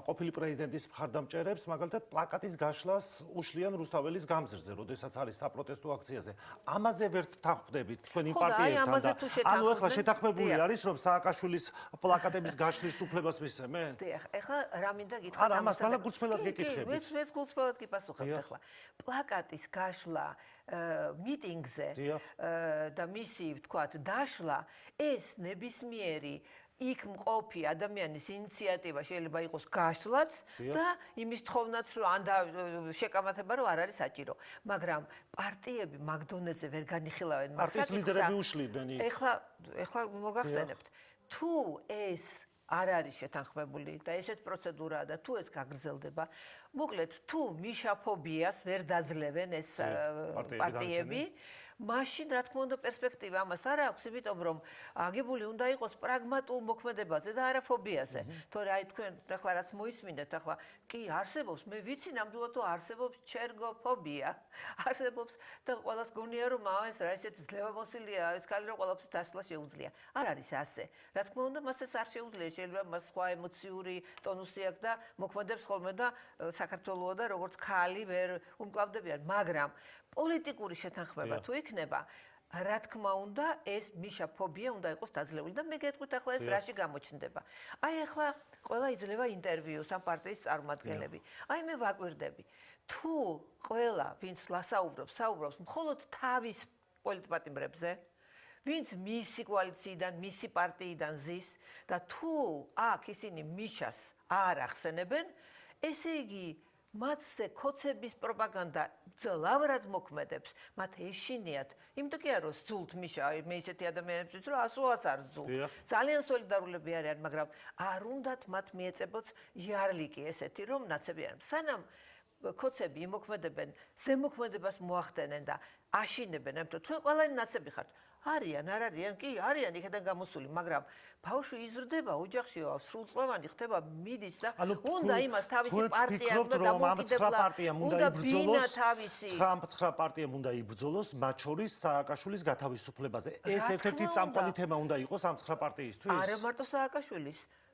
ყოფილი პრეზიდენტის მხარდამჭერებს მაგალითად პლაკატის გაშლას უშლიან რუსთაველის გამზრზე როდესაც არის საპროტესტო აქციაზე ამაზე ვერ თანხმდებით თქვენი პარტიებთან და ანუ ახლა შეთანხმებული არის რომ სააკაშვილის პლაკატების გაშლის უფლებას მისცემენ დიახ ახლა რა მინდა გითხრათ არა ამას მალე გულწრფელად გეკითხებით მეც გულწრფელად გიპასუხებთ ახლა პლაკატის გაშლა მიტინგზე და მისი ვთქვათ დაშლა ეს ნებისმიერი იქ მყოფი ადამიანის ინიციატივა შეიძლება იყოს გაშლაც და იმის თხოვნაც რომ ანდა შეკამათება რომ არ არის საჭირო მაგრამ პარტიები მაგდონეზე ვერ განიხილავენ პარტიის ლიდერები უშლიდნენ ეხლა მოგახსენებთ თუ ეს არ არის შეთანხმებული და ესეც პროცედურაა და თუ ეს გაგრძელდება მოკლედ თუ მიშაფობიას ვერ დაძლევენ ეს პარტიები მაშინ რა თქმა უნდა პერსპექტივა ამას არ აქვს იმიტომ რომ აგებული უნდა იყოს პრაგმატულ მოქმედებაზე და არა ფობიაზე თორე აი თქვენ ახლა რაც მოისმინეთ ახლა კი არსებობს მე ვიცი ნამდვილად თუ არსებობს ჩერგოფობია არსებობს და ყველას გონია რომ ეს რა ისეთი ძლევამოსილია ეს ქალი რომ ყველაფერს დაშლა შეუძლია არ არის ასე რა თქმა უნდა მასაც არ შეუძლია შეიძლება მას სხვა ემოციური ტონუსი აქვს და მოქმედებს ხოლმე და საქართველოა და როგორც ქალი ვერ უმკლავდებიან მაგრამ პოლიტიკური შეთანხმება თუ იქნება რა თქმა უნდა ეს მიშაფობია უნდა იყოს დაძლეული და მე გეტყვით ახლა ეს რაში გამოჩნდება აი ახლა ყველა იძლევა ინტერვიუს ამ პარტიის წარმომადგენლები აი მე ვაკვირდები თუ ყველა ვინც საუბრობს მხოლოდ თავის პოლიტპატიმრებზე ვინც მისი კოალიციიდან მისი პარტიიდან ზის და თუ აქ ისინი მიშას არ ახსენებენ ესე იგი მათზე ქოცების პროპაგანდა ძლავრად მოქმედებს, მათ ეშინიათ. იმიტომ კი არა რომ ზულთ მიშა, მე ისეთი ადამიანებს ვიცი რომ ასულაც არ ზულთ. ძალიან სოლიდარულები არიან, მაგრამ არ უნდათ მათ მიეწებოც იარლიკი ესეთი რომ ნაცები არიან. სანამ ქოცები იმოქმედებენ, ზემოქმედებას მოახდენენ და აშინებენ, ამიტომ თქვენ ყველანი ნაცები ხართ. არიან, არ არიან, კი, არიან იქიდან გამოსული, მაგრამ ბავშვი იზრდება ოჯახშიო, სრულწლოვანი ხდება, მიდის და უნდა იმას თავისი პარტია უნდა დამოუკიდებლად უნდა ბინა თავისი 9 პარტიამ უნდა იბრძოლოს მათ შორის სააკაშვილის გათავისუფლებაზე. ეს ერთ-ერთი წამყვანი თემა უნდა იყოს ამ 9 პარტიისთვის. არა მარტო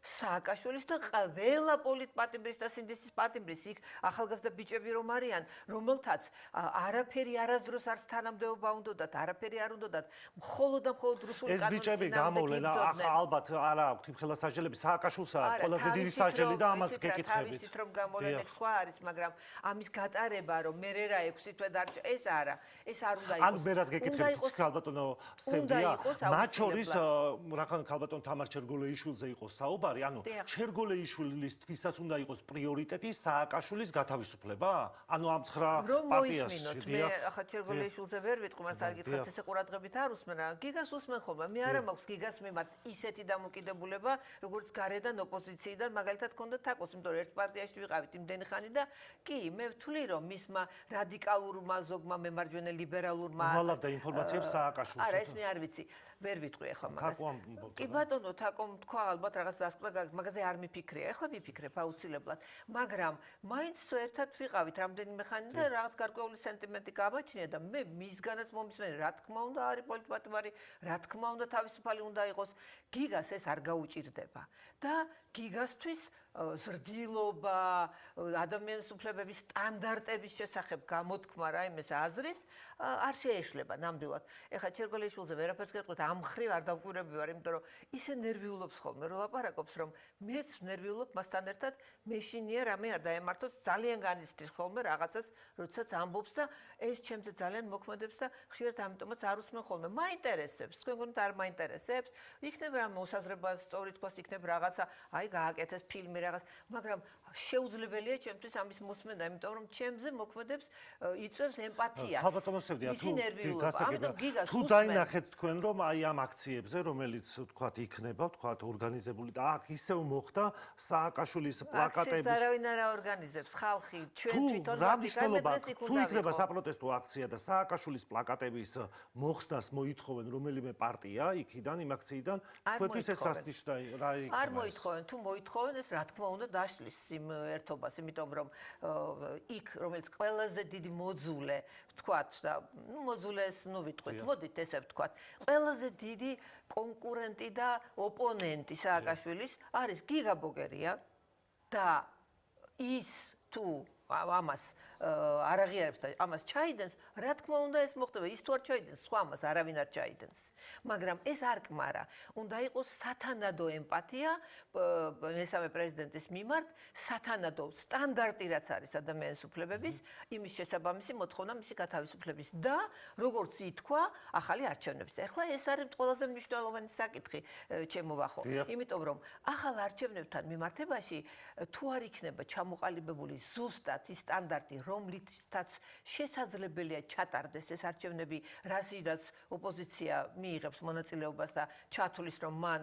სააკაშვილის და ყველა პოლიტპატიმრის და სინდისის პატიმრის იქ ახალგაზრდა ბიჭები რომ არიან, რომელთაც არაფერი არასდროს არც თანამდებობა უნდათ, არაფერი არ უნდათ, მხოლოდ რუსული კანონის ეს ბიჭები გამოვლენ, ალბათ არა აქვთ იმ ხელასაჯელები, სააკაშვილს აქვს ყველაზე დიდი საჯელი და ამას გეკითხებით. თავისით რომ გამოვლენ ეს სხვა არის, მაგრამ ამის გატარება რომ მე რა 6 თვე დარჩა, ეს არა, ეს არ უნდა იყოს. ანუ მე რას გეკითხებით, ქალბატონო სევდია, მათ შორის რახან ქალბატონ თამარ ჩერგოლეიშვილზე იყოს საუბარი, ანუ ჩერგოლეიშვილის თვისაც უნდა იყოს პრიორიტეტი სააკაშვილის გათავისუფლება? ანუ ამ 9 პარტიაში. მე ახლა ჩერგოლეიშვილზე ვერ ვიტყვი, მას არ გითხრათ, ესე ყურადღებით არ უსმენ, გიგას უსმენ ხოლმე. მე არ მაქვს გიგას მიმართ ისეთი დამოკიდებულება, როგორც გარედან ოპოზიციიდან, მაგალითად ქონდა თაკოს, იმიტომ რომ ერთ პარტიაში ვიყავით იმდენი ხანი და კი, მე ვთვლი რომ მისმა რადიკალურმა ზოგმა მემარჯვენე ლიბერალურმა უვალავდა ინფორმაციებს სააკაშვილს. არა, ეს მე არ ვიცი, ვერ ვიტყვი ახლა მაგას. კი ბატონო, თაკომ თქვა ალბათ რაღაც დასკვნა, მაგაზე არ მიფიქრია. ახლა ვიფიქრებ აუცილებლად, მაგრამ მაინც ერთად ვიყავით რამდენიმე ხანი და რაღაც გარკვეული სენტიმენტი გამაჩნია და მე მისგანაც მომისმენი, რა თქმა უნდა, არის პოლიტპატიმარი, რა თქმა უნდა, თავისუფალი უნდა იყოს. გიგას ეს არ გაუჭირდება და გიგასთვის ზრდილობა, ადამიანის უფლებების სტანდარტების შესახებ გამოთქმა რაიმეს აზრის არ შეეშლება ნამდვილად. ეხლა ჩერგოლეიშვილზე ვერაფერს გეტყვით, ამ მხრივ არ დავკვირები ვარ, იმიტომ რომ ისე ნერვიულობს ხოლმე რო ლაპარაკობს, რომ მეც ნერვიულობ მასთან ერთად, მეშინია რამე არ დაემართოს, ძალიან განიცდის ხოლმე რაღაცას, როდესაც ამბობს და ეს ჩემზე ძალიან მოქმედებს და ხშირად ამიტომაც არ უსმენ ხოლმე. მაინტერესებს, თქვენ გონით არ მაინტერესებს, იქნებ რა მოსაზრება სწორი თქვას, იქნებ რაღაცა, აი გააკეთეს ფილმი რაღაც, მაგრამ შეუძლებელია ჩემთვის ამის მოსმენა, იმიტომ რომ ჩემზე მოქმედებს, იწვევს ემპათიას. თუ დაინახეთ თქვენ რომ აი ამ აქციებზე, რომელიც თქვათ იქნება, თქვათ ორგანიზებული და აქ ისევ მოხდა სააკაშვილის პლაკატების. აქციას არავინ არ ორგანიზებს, ხალხი, ჩვენ თვითონ თუ იქნება საპროტესტო აქცია და სააკაშვილის პლაკატების მოხსნას მოითხოვენ რომელიმე პარტია იქიდან იმ აქციიდან, თქვენთვის ეს რა იქნება? არ მოითხოვენ, თუ მოითხოვენ ეს რა თქმა უნდა დაშლის იმ ერთობას, იმიტომ რომ იქ რომელიც ყველაზე დიდი მოძულე ვთქვათ და მოძულეს ვიტყვით, მოდით ესე ვთქვათ, ყველაზე დიდი კონკურენტი და ოპონენტი სააკაშვილის არის გიგა ბოგერია და ის თუ ამას არ აღიარებს და ამას ჩაიდენს, რა თქმა უნდა ეს მოხდება, ის თუ არ ჩაიდენს, სხვა ამას არავინ არ ჩაიდენს. მაგრამ ეს არ კმარა, უნდა იყოს სათანადო ემპათია მესამე პრეზიდენტის მიმართ, სათანადო სტანდარტი რაც არის ადამიანის უფლებების, იმის შესაბამისი მოთხოვნა მისი გათავისუფლების და როგორც ითქვა, ახალი არჩევნების. ეხლა ეს არის ყველაზე მნიშვნელოვანი საკითხი ჩემო ვახო, იმიტომ რომ ახალ არჩევნებთან მიმართებაში თუ არ იქნება ჩამოყალიბებული ზუსტად ის სტანდარტი, რომლითაც შესაძლებელია ჩატარდეს ეს არჩევნები, რასაც ოპოზიცია მიიღებს მონაწილეობას და ჩათვლის, რომ მან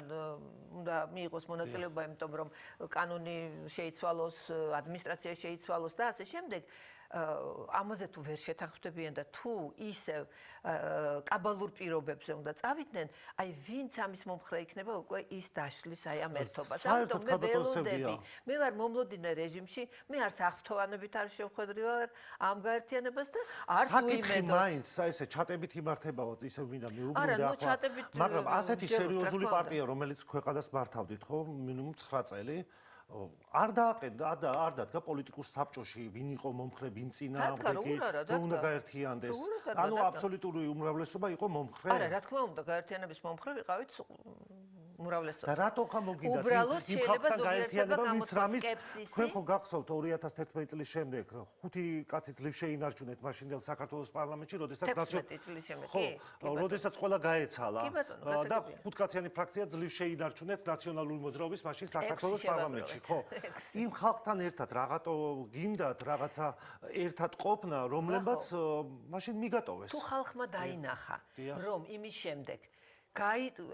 უნდა მიიღოს მონაწილეობა, იმიტომ რომ კანონი შეიცვალოს, ადმინისტრაცია შეიცვალოს და ასე შემდეგ. ამაზე თუ ვერ შეთანხმდებიან და თუ ისევ კაბალურ პირობებზე უნდა წავიდნენ, აი ვინც ამის მომხრე იქნება, უკვე ის დაშლის აი ამ ერთობას. ამიტომ მე ველოდები, მე ვარ მომლოდინე რეჟიმში, მე არც აღფრთოვანებით არ შევხვედრი ვარ ამ გაერთიანებას და არც უიმედო. მაინც ესე ჩატებით იმართებაო, ისე მინდა მეუბნები ახლა. მაგრამ ასეთი სერიოზული პარტია, რომელიც ქვეყანას მართავდით, ხო, მინიმუმ 9 წელი არ დადგა პოლიტიკურ საბჭოში, ვინ იყო მომხრე, ვინ წინააღმდეგი, რომ უნდა გაერთიანდეს. ანუ აბსოლუტური უმრავლესობა იყო მომხრე. არა, რა თქმა უნდა, გაერთიანების მომხრე ვიყავით უმრავლესობა. და რატო გამოგიდათ იმ ხალხთან გაერთიანება, ვინც რამის თქვენ ხო გახსოვთ 2011 წლის შემდეგ 5 კაცი ძლივ შეინარჩუნეთ მაშინდელ საქართველოს პარლამენტში, როდესაც როდესაც ყველა გაეცალა და 5 კაციანი ფრაქცია ძლივ შეინარჩუნეთ ნაციონალური მოძრაობის მაშინ საქართველოს პარლამენტში. ხო, იმ ხალხთან ერთად რაღაცა გინდათ რაღაცა ერთად ყოფნა, რომლებაც მაშინ მიგატოვეს. თუ ხალხმა დაინახა, რომ იმის შემდეგ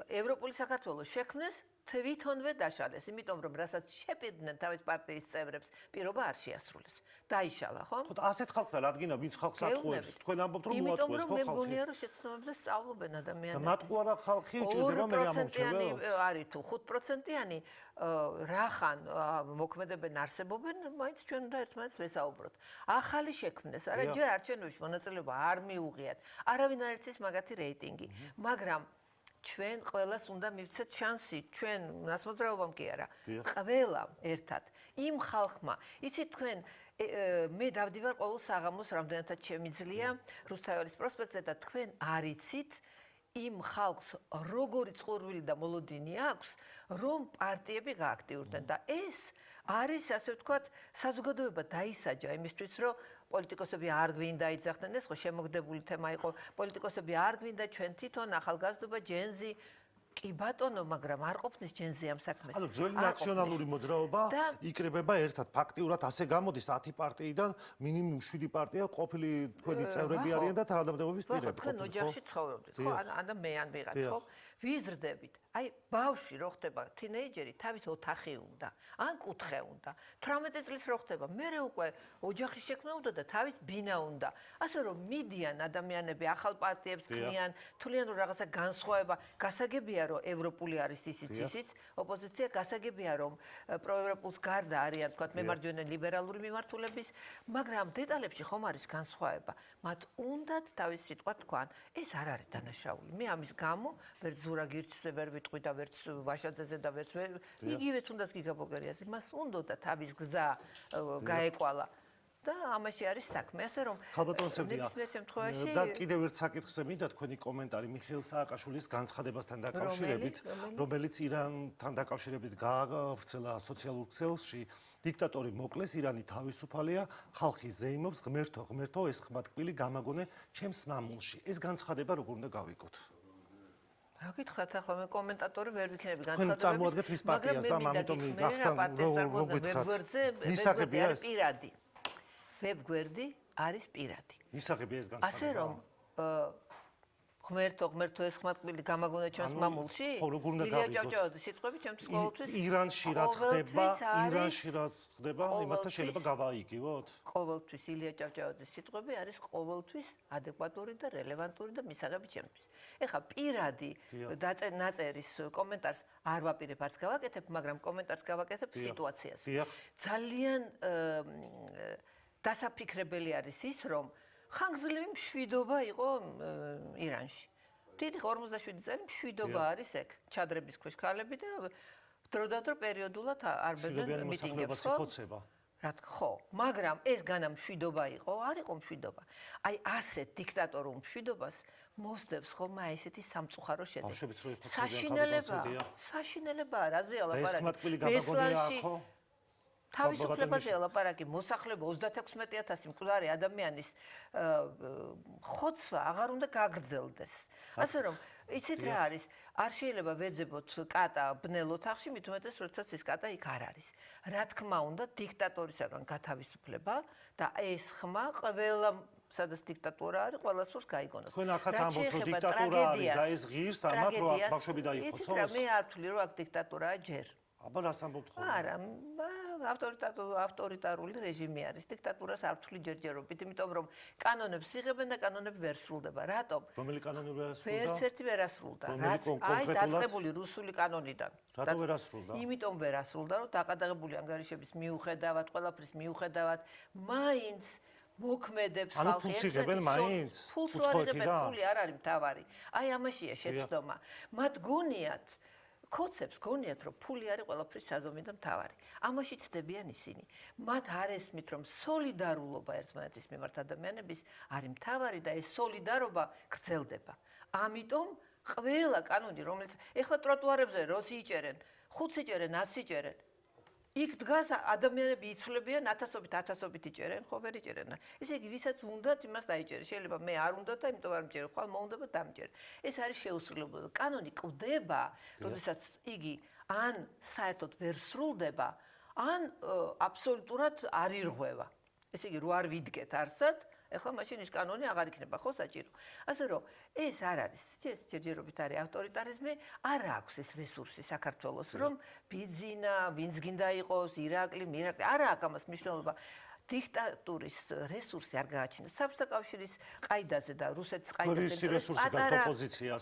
ევროპული საქართველოს შექმნეს, თვითონვე დაშალეს, იმიტომ რომ რასაც შეპირდნენ თავის პარტიის წევრებს, პირობა არ შეასრულეს. დაიშალა, ხო? ხო, ასეთ ხალხთან რადგინა ვინც ხალხს ატყუებს, თქვენ ამბობთ რომ მოატყუეს, ხო, ხალხი? იმიტომ რომ მე მგონია რომ შეცნობებზე სწავლობენ ადამიანები. და მატყუარა ხალხი ჭირდება მე ამორჩეველს. 2%-იანი არის თუ 5%-იანი რახან მოქმედებენ არსებობენ, მაინც ჩვენ უნდა ერთმანეთს ვესაუბროთ. ახალი შექმნეს, არა ჯერ არჩევნებში მონაწილეობა არ მიუღიათ. არავინ არ იცის მაგათი რეიტინგი, მაგრამ ჩვენ ყველას უნდა მივცეთ შანსი, ჩვენ ნაცმოძრაობამ კი არა, ყველამ ერთად. იმ ხალხმა, იცით თქვენ მე დავდივარ ყოველ საღამოს რამდენადაც შემიძლია რუსთაველის პროსპექტზე და თქვენ არ იცით იმ ხალხს როგორი წყურვილი და მოლოდინი აქვს, რომ პარტიები გააქტიურდნენ და ეს არის ასე ვთქვათ საზოგადოება დაისაჯა იმისთვის, რომ პოლიტიკოსები არ გვინდა იძახდნენ, ეს ხო შემოგდებული თემა იყო, პოლიტიკოსები არ გვინდა ჩვენ თვითონ ახალგაზრდობა ჯენზი კი ბატონო, მაგრამ არ ყოფნის ჯენზი ამ საქმეს. ანუ ძველი ნაციონალური მოძრაობა იკრებება ერთად. ფაქტიურად ასე გამოდის 10 პარტიიდან მინიმუმ 7 პარტია ყოფილი თქვენი წევრები არიან და თანამდებობის პირები. თქვენ ოჯახში ცხოვრობდით, ხო? ან მე ან ვიღაც, ხო? ვიზრდებით. აი, ბავშვი რო ხდება, თინეიჯერი თავის ოთახი უნდა, ან კუთხე უნდა. 18 წლის რო ხდება, მერე უკვე ოჯახის შექმნა უნდა და თავის ბინა უნდა. ასე რომ მიდიან ადამიანები ახალ პარტიებს ქმნიან, თვლიან რომ რაღაცა განსხვავება, გასაგებია რომ ევროპული არის ისიც, ოპოზიცია გასაგებია რომ პროევროპულს გარდა არიან თქვათ მემარჯვენე ლიბერალური მიმართულების, მაგრამ დეტალებში ხომ არის განსხვავება. მათ უნდათ თავის სიტყვა თქვან, ეს არ არის დანაშაული. მე ამის გამო ვერ ზურა გირჩზე ვერ ვიტყვი და ვერც ვაშაძეზე და ვერც იგივე თუნდაც გიგაბოგერიაზე მას უნდა თავის გზა გაეკვალა და ამაში არის საქმე, ასე რომ ნებისმიერ შემთხვევაში და კიდევ ერთ საკითხზე მინდა თქვენი კომენტარი მიხეილ სააკაშვილის განცხადებასთან დაკავშირებით, რომელიც ირანთან დაკავშირებით გაავრცელა სოციალურ ქსელში, დიქტატორი მოკლეს, ირანი თავისუფალია, ხალხი ზეიმობს, ღმერთო, ეს ხმატკბილი გამაგონე ჩემს მამულში. ეს განცხადება როგორ უნდა გავიგოთ? რა გითხრათ ახლა მე კომენტატორი ვერ ვიქნები განცხადებების. წარმოადგენთ მის პარტიას და ამიტომ გახსნა როგორ გითხრათ? პირადი. ვებგვერდი არის პირადი. ისაღები ეს განცხადება. ასე რომ ღმერთო ეს ხმატკბილი გამაგონე ჩემს მამულში? ილია ჭავჭავაძის სიტყვები ჩემთვის ყოველთვის ირანში რაც ხდება, იმასთან შეიძლება გავაიგივოთ? ყოველთვის ილია ჭავჭავაძის სიტყვები არის ყოველთვის ადეკვატური და რელევანტური და მისაღები ჩემთვის. ეხლა პირადი ნაწერის კომენტარს არ ვაპირებ, არც გავაკეთებ, მაგრამ კომენტარს გავაკეთებ სიტუაციაზე. ძალიან დასაფიქრებელი არის ის, რომ ხანგრძლივი მშვიდობა იყო ირანში. დიდი 47 წელი მშვიდობა არის ეგ, ჩადრების ქვეშ ქალები და დროდადრო პერიოდულად არბებდნენ მიტინგებს, ხო? ხო, მაგრამ ეს განა მშვიდობა იყო, არ იყო მშვიდობა. აი ასეთ დიქტატორულ მშვიდობას მოსდევს ხოლმე აი ესეთი სამწუხარო შედეგი. საშინელებაა, რაზეა ლაპარაკი? თავისუფლებაზეა ლაპარაკი, მოსახლეობა 36,000 მკვდარი ადამიანის ხოცვა აღარ უნდა გაგრძელდეს. ასე რომ, იცით რა არის, არ შეიძლება ვეძებოთ კატა ბნელ ოთახში, მით უმეტეს, როდესაც ეს კატა იქ არ არის. რა თქმა უნდა, დიქტატორისაგან გათავისუფლება და ეს ხმა ყველა სადაც დიქტატურა არის, ყველას სურს გაიგონოს. თქვენ ახაც ამბობთ, რომ დიქტატურა არის და ეს ღირს ამათ რო აქ ბავშვები დაიხოცოს. იცით რა, მე არ ვთვლი, რომ აქ დიქტატურაა ჯერ. აბა რას ამბობთ ხოლმე? არა, ავტორიტარული რეჟიმი არის. დიქტატურას არ ვთვლი ჯერჯერობით, იმიტომ რომ კანონებს იღებენ და კანონები ვერ სრულდება. რატომ? რომელი კანონი ვერ ასრულდა? ვერც ერთი ვერ ასრულდა. რაც აი დაწყებული რუსული კანონიდან. რატომ ვერ ასრულდა? იმიტომ ვერ ასრულდა, რომ დაყადაღებული ანგარიშების მიუხედავად, ყველაფრის მიუხედავად, მაინც მოქმედებს ხალხი. ფულს იღებენ მაინც? ფულს არ იღებენ, ფული არ არის მთავარი. აი ამაშია შეცდომა. მათ გონიათ კოცებს გონიათ რომ ფული არის ყველაფრის საზომი და მთავარი. ამაში ცდებიან ისინი. მათ არ ესმით რომ სოლიდარულობა ერთმანეთის მიმართ ადამიანების არის მთავარი და ეს სოლიდარობა გრძელდება. ამიტომ ყველა კანონი რომელიც ეხლა ტროტუარებზე როც იჭერენ, 5 იჭერენ, 10 იჭერენ. იქ დგას ადამიანები იცვლებიან 1000-ობით იჭერენ, ხო ვერ იჭერენ. ესე იგი ვისაც უნდათ იმას დაიჭერე. შეიძლება მე არ უნდა და იმიტომ არ მიჭერე, ხვალ მოუნდება დამჭერე. ეს არის შეუსრულებლობა. კანონი კვდება, როდესაც იგი ან საერთოდ ვერ სრულდება, ან აბსოლუტურად არ ირღვევა. ესე იგი რო არ ვიდგეთ არსად, ეხლა მაშინ ის კანონი აღარ იქნება ხო საჭირო. ასე რომ ეს არ არის, ეს ჯერჯერობით არის ავტორიტარიზმი, არ აქვს ეს რესურსი საქართველოს, რომ ბიძინა, ვინც გინდა იყოს, ირაკლი, მირაკლი, არ აქვს ამას მნიშვნელობა. დიქტატურის რესურსი არ გააჩნია. საბჭოთა კავშირის ყაიდაზე და რუსეთის ყაიდაზე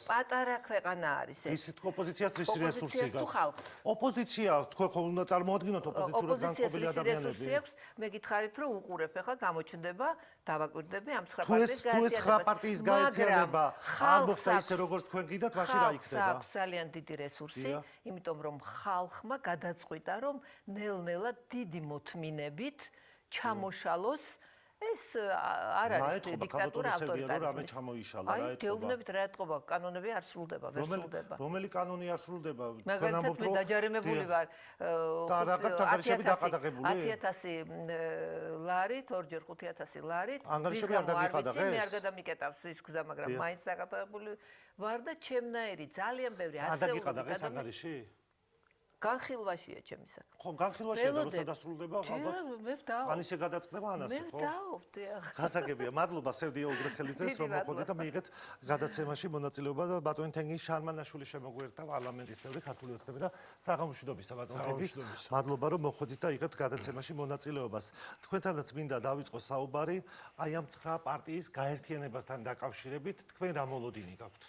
პატარა ქვეყანა არის ეს. ის ოპოზიციას რის რესურსი გაქვს? ოპოზიცია თქვენ ხო უნდა წარმოადგენთ ოპოზიციურად განწყობილი ადამიანები. მე გითხარით რომ უყურებ ახლა გამოჩნდება დავაკვირდები ამ 9 პარტიის გაერთიანებას. თუ ეს 9 პარტიის გაერთიანება ამბობს ისე როგორც თქვენ გიდათ, მაშინ რა იქნება? აქვს ძალიან დიდი რესურსი, იმიტომ რომ ხალხმა გადაწყვიტა რომ ნელ-ნელა დიდი მოთმინებით ჩამოშალოს ეს არ არის დიქტატურა ავტორიტარიზმი. აი, გეუბნებით რა ეთყობა, კანონები არ სრულდება, ვერ სრულდება. რომელი კანონი არ სრულდება? მაგალითად, მე დაჯარიმებული ვარ. და რაღაც თაგარიშები დაყადაღებული? 10000 ლარით, ორჯერ 5000 ლარით. ანგარიშები არ დაგიყადაღეს? მე არ გადამიკეტავს ის გზა, მაგრამ მაინც დაყადაღებული ვარ და ჩემნაირი ძალიან ბევრი ასეული. არ დაგიყადაღეს ანგარიში? განხილვაშია ჩემი საქმე. ხო, განხილვაშია და როცა დასრულდება, ალბათ. მე ვდაო. ან ისე გადაწყდება ანასე, ხო? მე ვდაობდი. გასაგებია, მადლობა სევდია უგრეხელიძეს, რომ მოხვდეთ და მიიღეთ გადაცემაში მონაწილეობა და ბატონი თენგიზ შარმანაშვილი შემოგვიერთდა პარლამენტის წევრი ქართული ოცნები და საღამოშვიდობისა ბატონი თენგიზ. მადლობა რომ მოხვდით და იღებთ გადაცემაში მონაწილეობას. თქვენთანაც მინდა დავიწყო საუბარი აი ამ 9 პარტიის გაერთიანებასთან დაკავშირებით, თქვენ რა მოლოდინი გაქვთ?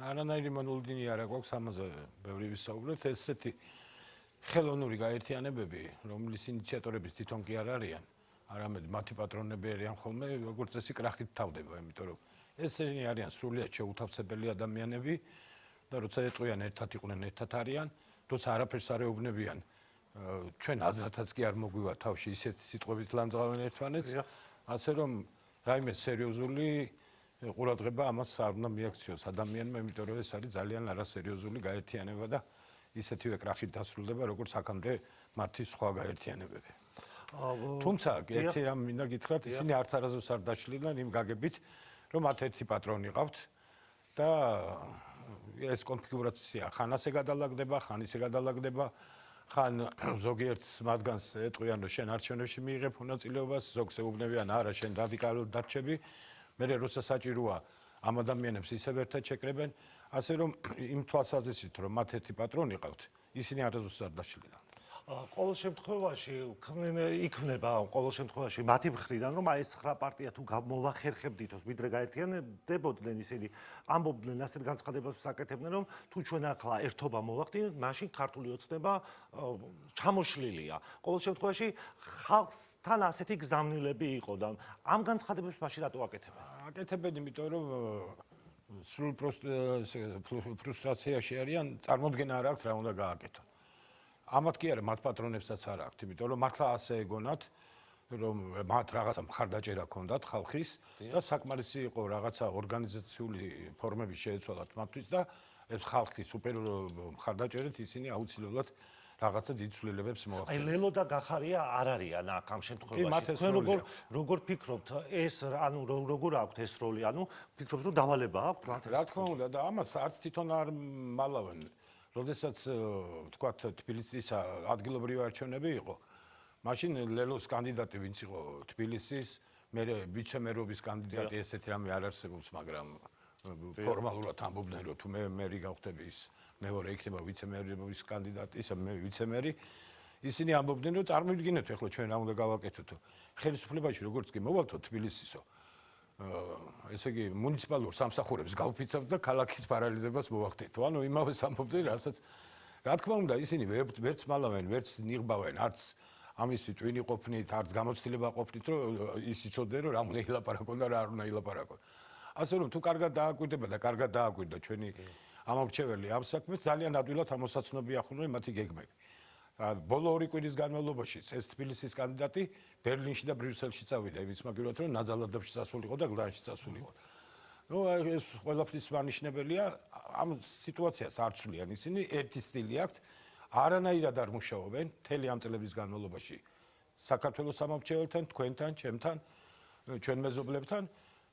არანაირი მოლოდინი არ აქვს ამაზე, ბევრი ვისაუბრეთ, ესეთი ხელოვნური გაერთიანებები, რომლის ინიციატორების თვითონ კი არ არიან, არამედ მათი პატრონები არიან ხოლმე, როგორც წესი კრახტით თავდება, იმიტომ რომ ესენი არიან სრულიად შეუთავსებელი ადამიანები, და როცა ეტყვიან ერთად იყვნენ, ერთად არიან, როცა არაფერს არ ეუბნებიან, ჩვენ აზრათაც კი არ მოგვივა თავში ისეთ სიტყვებით ლანძღავენ ერთმანეთს, ასე რომ რაიმე სერიოზული ყურადღება ამას არ უნდა მიაქციოს ადამიანმა, იმიტომ რომ ეს არის ძალიან არასერიოზული გაერთიანება და ისეთივე კრახით დასრულდება, როგორც აქამდე მათი სხვა გაერთიანებები. თუმცა ერთი რამ მინდა გითხრათ, ისინი არც არასდროს არ დაშლიდნენ იმ გაგებით, რომ მათ ერთი პატრონი ყავთ და ეს კონფიგურაცია ხან ასე გადალაგდება, ხან ისე გადალაგდება, ხან ზოგიერთ მათგანს ეტყვიან, რომ შენ არჩევნებში მიიღებ მონაწილეობას, ზოგს ეუბნებიან, არა, შენ რადიკალურად დარჩები, მერე როცა საჭიროა ამ ადამიანებს ისევ ერთად შეკრებენ, ასე რომ იმ თვალსაზრისით, რომ მათ ერთი პატრონი ყავთ, ისინი არასდროს არ დაშლიდნენ. ყოველ შემთხვევაში იქნება ყოველ შემთხვევაში მათი მხრიდან რომ აი ეს 9 პარტია თუ მოვახერხებდითოს ვიდრე გაერთიანდებოდნენ ისინი ამბობდნენ ასეთ განცხადებებს საკეთებდნენ რომ თუ ჩვენ ახლა ერთობა მოვახდინეთ მაშინ ქართული ოცნება ჩამოშლილია ყოველ შემთხვევაში ხალხთან ასეთი გზავნილები იყო და ამ განცხადებებს მაშინ რატო აკეთებენ? აკეთებენ იმიტომ რომ სრულ ფრუსტრაციაში არიან, წარმოდგენა არ აქვთ რა უნდა გააკეთონ. ამათ კი არა, მათ პატრონებსაც არ აქვთ, იმიტომ რომ მართლა ასე ეგონათ, რომ მათ რაღაცა მხარდაჭერა ჰქონდათ ხალხის და საკმარისი იყო რაღაცა ორგანიზაციული ფორმები შეეცვალათ მათთვის და ეს ხალხის სუპერ მხარდაჭერით ისინი აუცილებლად რაღაცა დიდ ცვლილებებს მოახდინეს. აი ლელო და გახარია არ არიან აქ ამ შემთხვევაში. თქვენ როგორ ფიქრობთ ეს ანუ როგორ აქვთ ეს როლი? ანუ ფიქრობთ რომ დავალება აქვთ მათ? რა თქმა უნდა და ამას არც თვითონ არ მალავენ. როდესაც თქვათ თბილისის ადგილობრივი არჩევნები იყო, მაშინ ლელოს კანდიდატი ვინც იყო თბილისის, მე ვიცემერობის კანდიდატი ესეთი რამე არ არსებობს, მაგრამ ფორმალურად ამბობდნენ რომ თუ მე მერი გავხდები ის მეორე იქნება ვიცემერობის კანდიდატი, ისა მე ვიცემერი, ისინი ამბობდნენ რომ წარმოვიდგინეთ ახლა ჩვენ რა უნდა გავაკეთოთ. ხელისუფლებაში როგორც კი მოვალთო თბილისისო ესე იგი მუნიციპალურ სამსახურებს გავფიცავთ და ქალაქის პარალიზებას მოვახდით. ანუ იმავე ამბობდნენ, რასაც რა თქმა უნდა ისინი ვერც მალავენ, ვერც ნიღბავენ, არც ამისი ტვინი ყოფნით, არც გამოცდილება ყოფნით, რომ ის იცოდნენ, რომ რა უნდა ილაპარაკონ და რა არ უნდა ილაპარაკონ. ასე რომ თუ კარგად დააკვირდება და კარგად დააკვირდა ჩვენი ამორჩეველი ამ საქმეს, ძალიან ადვილად ამოსაცნობი ახუნავენ მათი გეგმები. ბოლო 2 კვირის განმავლობაში ეს თბილისის კანდიდატი ბერლინში და ბრიუსელში წავიდა იმის მაგალითად რომ ნაძალადებში წასულიყო და გლანში წასულიყო. ნუ ეს ყველაფრის მანიშნებელია ამ სიტუაციას არ ცვლიან ისინი ერთი სტილი აქვთ არანაირად არ მუშაობენ მთელი ამ წლების განმავლობაში საქართველოს სამომრჩეველთან, თქვენთან, ჩემთან, ჩვენ მეზობლებთან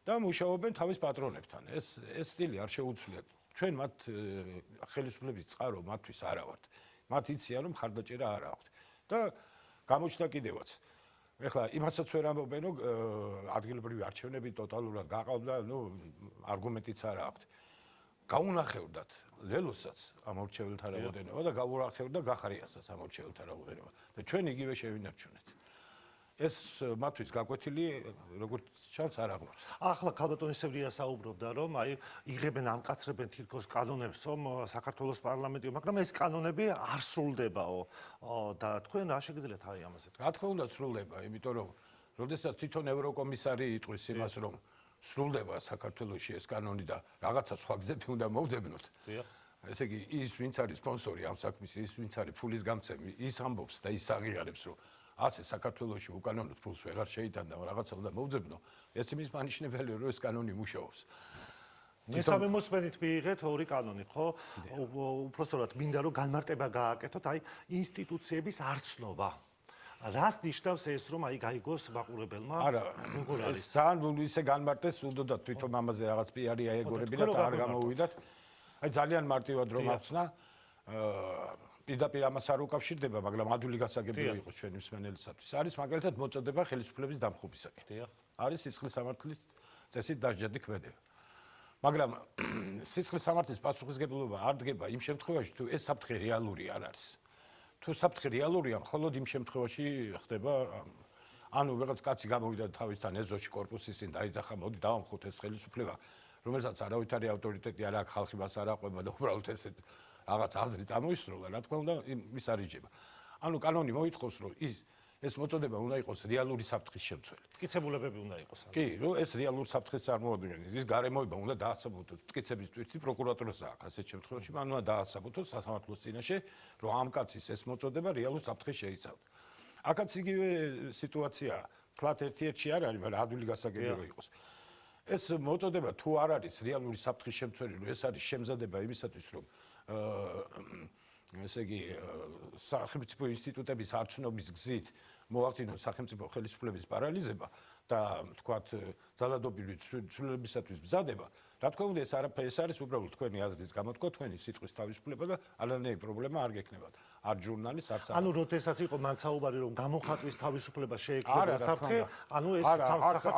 და მუშაობენ თავის პატრონებთან. ეს სტილი არ შეუცვლიათ. ჩვენ მათ ხელისუფლების წყარო მათთვის არა ვართ. მათ იციან რომ ხარდაჭერა არ აქვთ და გამოჩნდა კიდევაც. ეხლა იმასაც ვერ ამბობენ რომ ადგილობრივი არჩევნები ტოტალურად გაყავდა, ნუ არგუმენტიც არ აქვთ. გაუნახევრდათ ლელოსაც ამორჩეველთა რაოდენობა და გაუნახევრდა გახარიასაც ამორჩეველთა რაოდენობა და ჩვენ იგივე შევინარჩუნეთ. ეს მათთვის გაკვეთილი როგორც ჩანს არ აღნიშნავს. ახლა ქალბატონისევრია საუბრობდა რომ აი იღებენ ამკაცრებენ თითქოს კანონებს რომ საქართველოს პარლამენტი, მაგრამ ეს კანონები არ სრულდებაო და თქვენ რა შეგიძლიათ აი ამაზე? რა თქმა უნდა სრულდება, იმიტომ რომ როდესაც თვითონ ევროკომისარი იტყვის იმას რომ სრულდება საქართველოში ეს კანონი და რაღაცა სხვა გზები უნდა მოვძებნოთ. ესე იგი ის ვინც არის სპონსორი ამ საქმის, ის ვინც არის ფულის გამცემი, ის ამბობს და ის აღიარებს რომ ასე საქართველოში უკანონოდ ფულს ვეღარ შეიტანდა, რაღაცა უნდა მოვძებნო. ეს იმის მანიშნებელია, რომ ეს კანონი მუშაობს. მესამე მოსმენით მიიღეთ 2 კანონი, ხო? უпроსტად მინდა რომ განმარტება გააკეთოთ, აი ინსტიტუციების არცნობა. რას ნიშნავს ეს რომ აი გაიგოს მაყურებელმა? არა, როგორ არის? ეს ძალიან ისე განმარტეს, უნდათ თვითონ ამაზე რაღაც პიარი აეგორებინათ, არ გამოვიდათ. აი ძალიან მარტივად რომ ახსნა, პირდაპირ ამას არ უკავშირდება, მაგრამ ადვილი გასაგებია იყოს ჩვენი მსმენელისათვის. არის მაგალითად მოწოდება ხელისუფლების დამხობისაკენ. არის სისხლის სამართლის წესით დასჯადი ქმედება. მაგრამ სისხლის სამართლის პასუხისმგებლობა არ დგება იმ შემთხვევაში, თუ ეს საფრთხე რეალური არ არის. თუ საფრთხე რეალურია, მხოლოდ იმ შემთხვევაში ხდება, ანუ რაღაც კაცი გამოვიდა თავისთან ეზოში კორპუსის წინ დაიძახა, მოდი დავამხოთ ეს ხელისუფლება, რომელსაც არავითარი ავტორიტეტი არ აქვს, ხალხი მას არ აყვება და უბრალოდ ესეთ რაღაც აზრი წამოისროლა, რა თქმა უნდა, ის არ იჯება. ანუ კანონი მოითხოვს, რომ ეს მოწოდება უნდა იყოს რეალური საფრთხის შემცველი. მტკიცებულებები უნდა იყოს. კი, რომ ეს რეალური საფრთხის წარმოადგენს, ის გარემოება უნდა დაასაბუთოს. მტკიცების თვითი პროკურატურას აქვს ასეთ შემთხვევაში, მან უნდა დაასაბუთოს სასამართლოს წინაშე, რომ ამ კაცის ეს მოწოდება რეალურ საფრთხეს შეიცავდა. აქაც იგივე სიტუაცია, თქვათ ერთ-ერთი არ არის, მაგრამ ადვილი გასაგებია იყოს. ეს მოწოდება თუ არ არის რეალური საფრთხის შემცველი, რომ ეს არის შემზადება იმისათვის, რომ ესე იგი სახელმწიფო ინსტიტუტების არჩევნების გზით მოახდინოს სახელმწიფო ხელისუფლების პარალიზება და თქვათ ძალადობრივი ცვლილებისათვის მზადება, რა თქმა უნდა ეს არის უბრალოდ თქვენი აზრის გამოთქვა, თქვენი სიტყვის თავისუფლება და არანაირი პრობლემა არ გექნება. არ ჟურნალის არც ანუ როდესაც იყო მან საუბარი რომ გამოხატვის თავისუფლება შეექმნება საფრთხე, ანუ ეს სახათ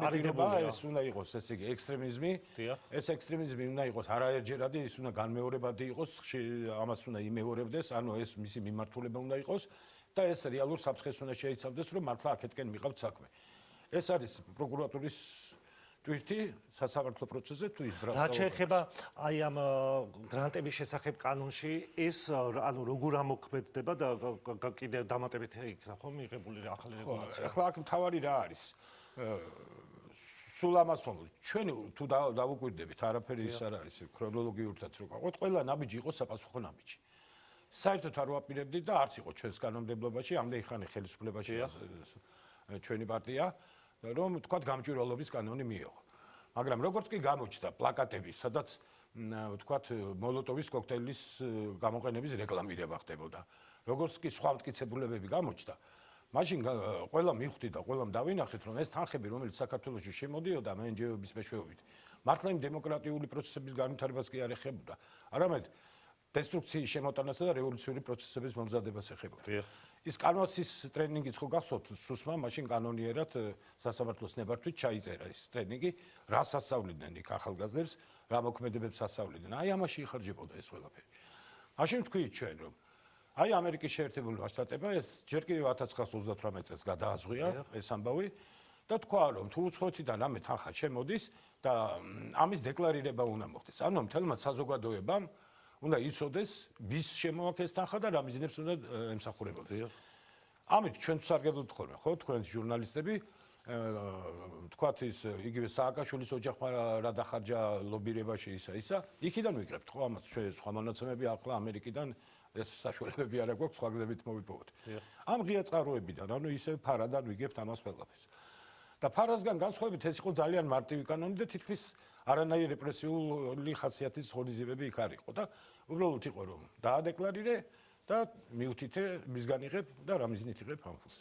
არიდებულია. ეს უნდა იყოს ესე იგი ექსტრემიზმი. ეს ექსტრემიზმი უნდა იყოს არაერთჯერადი, ის უნდა განმეორებადი იყოს, ამას უნდა იმეორებდეს, ანუ ეს მისი მიმართულება უნდა იყოს და ეს რეალურ საფრთხეს უნდა შეიცავდეს, რომ მართლა აქეთკენ მიყავთ საქმე. ეს არის პროკურატურის თვითი სასამართლო პროცესზე თუ ის ბრალს. რაც შეეხება აი ამ გრანტების შესახებ კანონში, ეს ანუ როგორ ამოქმედდება და კიდე დამატებით იქნა ხო მიღებული ახალი რეგულაცია. ახლა აქ მთავარი რა არის? სულ ამას ვამბობ. ჩვენ თუ დავუკვირდებით, არაფერი ის არ არის ქრონოლოგიურთაც რო გაყვეთ, ყველა ნაბიჯი იყო საპასუხო ნაბიჯი. საერთოდ არ ვაპირებდით და არც იყო ჩვენს კანონმდებლობაში, ამდენი ხანი ხელისუფლებაში ჩვენი პარტია, რომ თქვათ გამჭვირვალობის კანონი მიიღო. მაგრამ როგორც კი გამოჩნდა პლაკატები, სადაც თქვათ მოლოტოვის კოქტეილის გამოყენების რეკლამირება ხდებოდა. როგორც კი სხვა მტკიცებულებები გამოჩნდა, მაშინ ყველა მივხვდი და ყველამ დავინახეთ, რომ ეს თანხები, რომელიც საქართველოში შემოდიოდა MNJ-ების მეშვეობით, მართლა იმ დემოკრატიული პროცესების განვითარებას კი არ ეხებოდა, არამედ დესტრუქციის შემოტანასა და რევოლუციური პროცესების მომზადებას ეხებოდა. ის კანონის ტრენინგიც ხო გახსოვთ, სუსმა მაშინ კანონიერად სასამართლოს ნებართვით ჩაიწერა ის ტრენინგი, რას ასწავლიდნენ იქ ახალგაზრდებს, რა მოქმედებებს ასწავლიდნენ. აი ამაში იხარჯებოდა ეს ყველაფერი. მაშინ თქვით ჩვენ, რომ აი ამერიკის შეერთებულმა შტატებმა ეს ჯერ კიდევ 1938 წელს გადააზღვია ეს ამბავი და თქვა, რომ თუ უცხოეთიდან ამე თანხა შემოდის და ამის დეკლარირება უნდა მოხდეს. ანუ მთელმა საზოგადოებამ უნდა იცოდეს, ვის შემოაქვს თანხა და რა მიზნებს უნდა ემსახურებოდეს. ამით ჩვენ ვსარგებლობთ ხოლმე, ხო, თქვენს ჟურნალისტები, თქვათ ის იგივე სააკაშვილის ოჯახმა რა დახარჯა ლობირებაში ისა, იქიდან ვიკრებთ, ხო, ამას ჩვენ სხვა მონაცემები ახლა ამერიკიდან ეს საშუალებები არ აქვს, სხვა გზებით მოვიპოვოთ. ამ ღია წყაროებიდან, ანუ ისევ ფარადან ვიგებთ ამას ყველაფერს. და ფარასგან განსხვავებით ეს იყო ძალიან მარტივი კანონი და თითქმის არანაირი რეპრესიული ხასიათის ღონისძიებები იქ არ იყო და უბრალოდ იყო რომ დაადეკლარირე და მიუთითე მისგან იღებ და რა მიზნით იღებ ამ ფულს.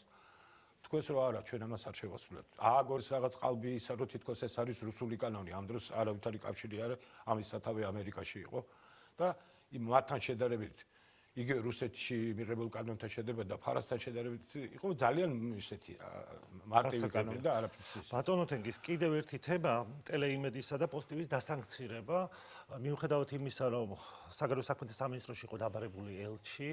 თქვენს რომ არა ჩვენ ამას არ შევასრულებთ. ააგორს რაღაც ყალბი ისა რომ თითქოს ეს არის რუსული კანონი, ამ დროს არავითარი კავშირი არ ამის სათავე ამერიკაში იყო და მათთან შედარებით იგივე რუსეთში მიღებულ კანონთან შედარებით და ფარასთან შედარებით იყო ძალიან ისეთი მარტივი კანონი და არაფერს. ბატონო თენგის კიდევ ერთი თემა ტელეიმედისა და პოსტივის დასანქცირება. მიუხედავად იმისა, რომ საგარეო საქმეთა სამინისტროში იყო დაბარებული ელჩი,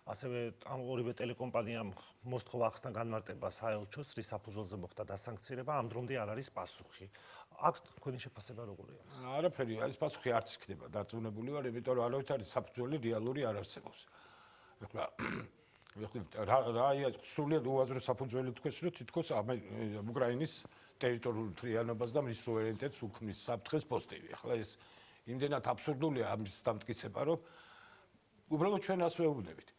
ასევე ამ ორივე ტელეკომპანიამ მოსთხოვა ახსნა განმარტება საელჩოს, რის საფუძველზე მოხდა დასანქცირება, ამ დრომდე არ არის პასუხი. აქ თქვენი შეფასება როგორია? არაფერი არის პასუხი არც იქნება დარწმუნებული ვარ, იმიტომ რომ არავითარი საფუძველი რეალური არ არსებობს. ეხლა რა სრულიად უაზრო საფუძველი თქვენს რომ თითქოს უკრაინის ტერიტორიულ მთლიანობას და მის სუვერენიტეტს უქმნის საფრთხეს პოსტივი. ეხლა ეს იმდენად აბსურდულია ამის დამტკიცება, რომ უბრალოდ ჩვენ ასე ვეუბნებით.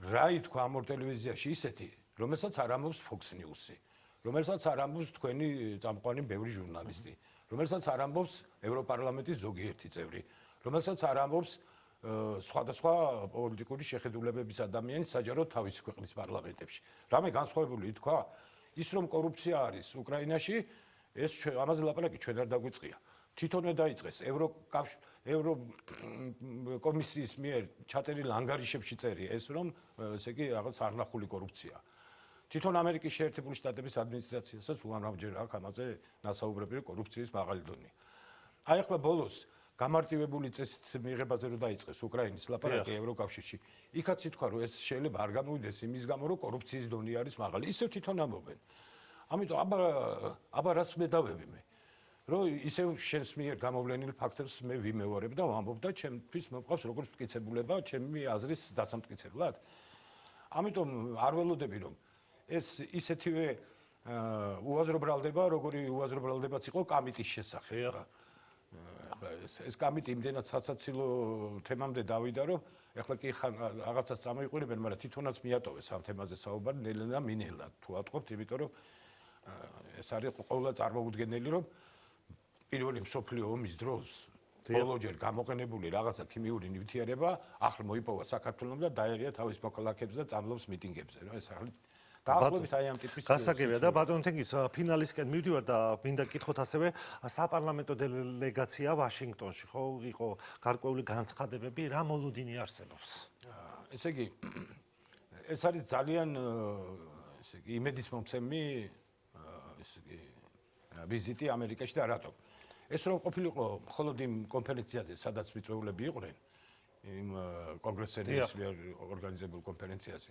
რა ითქვა ამ ორ ტელევიზიაში ისეთი, რომელსაც არ ამბობს Fox News-ი, რომელსაც არ ამბობს თქვენი წამყვანი ბევრი ჟურნალისტი, რომელსაც არ ამბობს ევროპარლამენტის ზოგიერთი წევრი, რომელსაც არ ამბობს სხვადასხვა პოლიტიკური შეხედულებების ადამიანის საჯარო თავისი ქვეყნის პარლამენტებში. რამე განსხვავებული ითქვა, ის რომ კორუფცია არის უკრაინაში, ეს ამაზე ლაპარაკი ჩვენ არ დაგვიწყია. თვითონვე დაიწყეს ევროკომისიის მიერ ჩაწერილ ანგარიშებში წერი ეს რომ ესე იგი რაღაც არნახული კორუფცია. თვითონ ამერიკის შეერთებული შტატების ადმინისტრაციასაც უამრავჯერ აქვს ამაზე ნასაუბრები კორუფციის მაღალი დონე. აი ახლა ბოლოს გამარტივებული წესით მიღებაზე რომ დაიწყეს უკრაინის ლაპარაკი ევროკავშირში, იქაც ითქვა რომ ეს შეიძლება არ გამოვიდეს იმის გამო რომ კორუფციის დონე არის მაღალი. ისევ თვითონ ამბობენ. ამიტომ აბა რას მე დავები მე? რომ ისევ შენს მიერ გამოვლენილ ფაქტებს მე ვიმეორებ და ვამბობ და ჩემთვის მოყავს როგორც მტკიცებულება ჩემი აზრის დასამტკიცებლად. ამიტომ არ ველოდები რომ ეს ისეთივე უაზრო ბრალდება, როგორი უაზრო ბრალდებაც იყო კამიტის შესახებ. ეს კამიტი იმდენად სასაცილო თემამდე დავიდა, რომ ეხლა კი რაღაცას წამოიყვირებენ, მაგრამ თვითონაც მიატოვეს ამ თემაზე საუბარი ნელ-ნელა მინელად თუ ვატყობთ, იმიტომ რომ ეს არის ყოველდღე წარმოუდგენელი, რომ პირველი მსოფლიო ომის დროს ბოლოჯერ გამოყენებული რაღაცა ქიმიური ნივთიერება ახლა მოიპოვა საქართველოს და დაერია თავის მოქალაქეებს და წამლობს მიტინგებზე. ეს არის დაახლოებით აი ამ ტიპის გასაგებია და ბატონ თენგის ფინალისკენ მივდივარ და მინდა გკითხოთ ასევე საპარლამენტო დელეგაცია ვაშინგტონში ხო იყო გარკვეული განცხადებები რა მოლოდინი არსებობს ესე იგი ეს არის ძალიან ესე იგი იმედის მომცემი ესე იგი ვიზიტი ამერიკაში და რატომ ეს რომ ყოფილიყო მხოლოდ იმ კონფერენციაზე სადაც მიწვეულები იყვნენ იმ კონგრესერის მიერ ორგანიზებულ კონფერენციაზე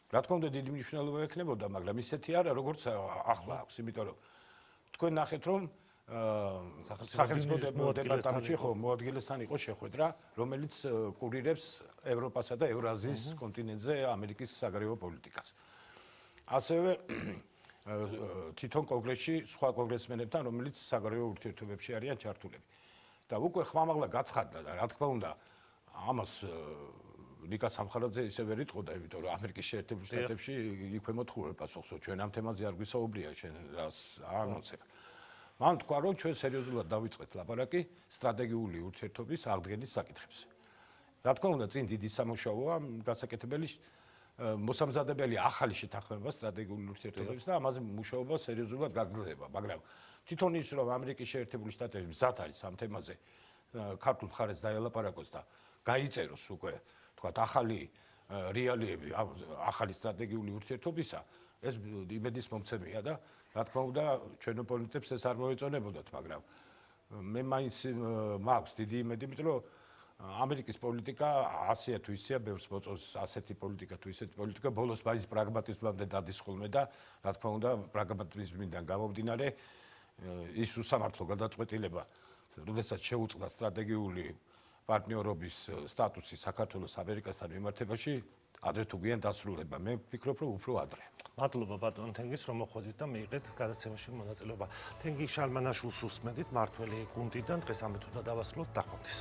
რა თქმა უნდა დიდი მნიშვნელობა ექნებოდა, მაგრამ ისეთი არა, როგორც ახლა აქვს, იმიტომ რომ თქვენ ნახეთ, რომ სახელმწიფო დეპარტამენტში ხო მოადგილესთან იყო შეხვედრა, რომელიც კურირებს ევროპასა და ევრაზიის კონტინენტზე ამერიკის საგარეო პოლიტიკას. ასევე თვითონ კონგრესში სხვა კონგრესმენებთან, რომელიც საგარეო ურთიერთობებში არიან ჩართულები. და უკვე ხმამაღლა გაცხადდა და რა თქმა უნდა, ამას ნიკა სამხარაძე ისე ვერ იტყოდა, იმიტომ რომ ამერიკის შეერთებულ შტატებში იქვე მოთხოვე პასუხსო, ჩვენ ამ თემაზე არ გვისაუბრია, შენ რას აანონსებ. მან თქვა, რომ ჩვენ სერიოზულად დავიწყეთ ლაპარაკი სტრატეგიული ურთიერთობის აღდგენის საკითხებზე. რა თქმა უნდა, წინ დიდი სამუშაოა გასაკეთებელი მოსამზადებელი ახალი შეთანხმება სტრატეგიული ურთიერთობების და ამაზე მუშაობა სერიოზულად გაგრძელდება, მაგრამ თვითონ ის რომ ამერიკის შეერთებული შტატები მზად არის ამ თემაზე ქართულ მხარეს დაელაპარაკოს და გაიწეროს უკვე თქვათ ახალი რეალიები ახალი სტრატეგიული ურთიერთობისა ეს იმედის მომცემია და რა თქმა უნდა ჩვენ ოპონენტებს ეს არ მოეწონებოდათ მაგრამ მე მაინც მაქვს დიდი იმედი იმიტომ რომ ამერიკის პოლიტიკა ასეა თუ ისეა ბევრს მოწონს ასეთი პოლიტიკა თუ ისეთი პოლიტიკა ბოლოს მაინც პრაგმატიზმამდე დადის ხოლმე და რა თქმა უნდა პრაგმატიზმიდან გამომდინარე ის უსამართლო გადაწყვეტილება როდესაც შეუწყდა სტრატეგიული პარტნიორობის სტატუსი საქართველოს ამერიკასთან მიმართებაში ადრე თუ გვიან დასრულება. მე ვფიქრობ, რომ უფრო ადრე. მადლობა ბატონ თენგის რომ მოხვედით და მიიღეთ გადაცემაში მონაწილეობა. თენგი შალმანაშვილს უსმენთ მართველი გუნდიდან დღეს ამით უნდა დავასრულოთ. დახვალთის.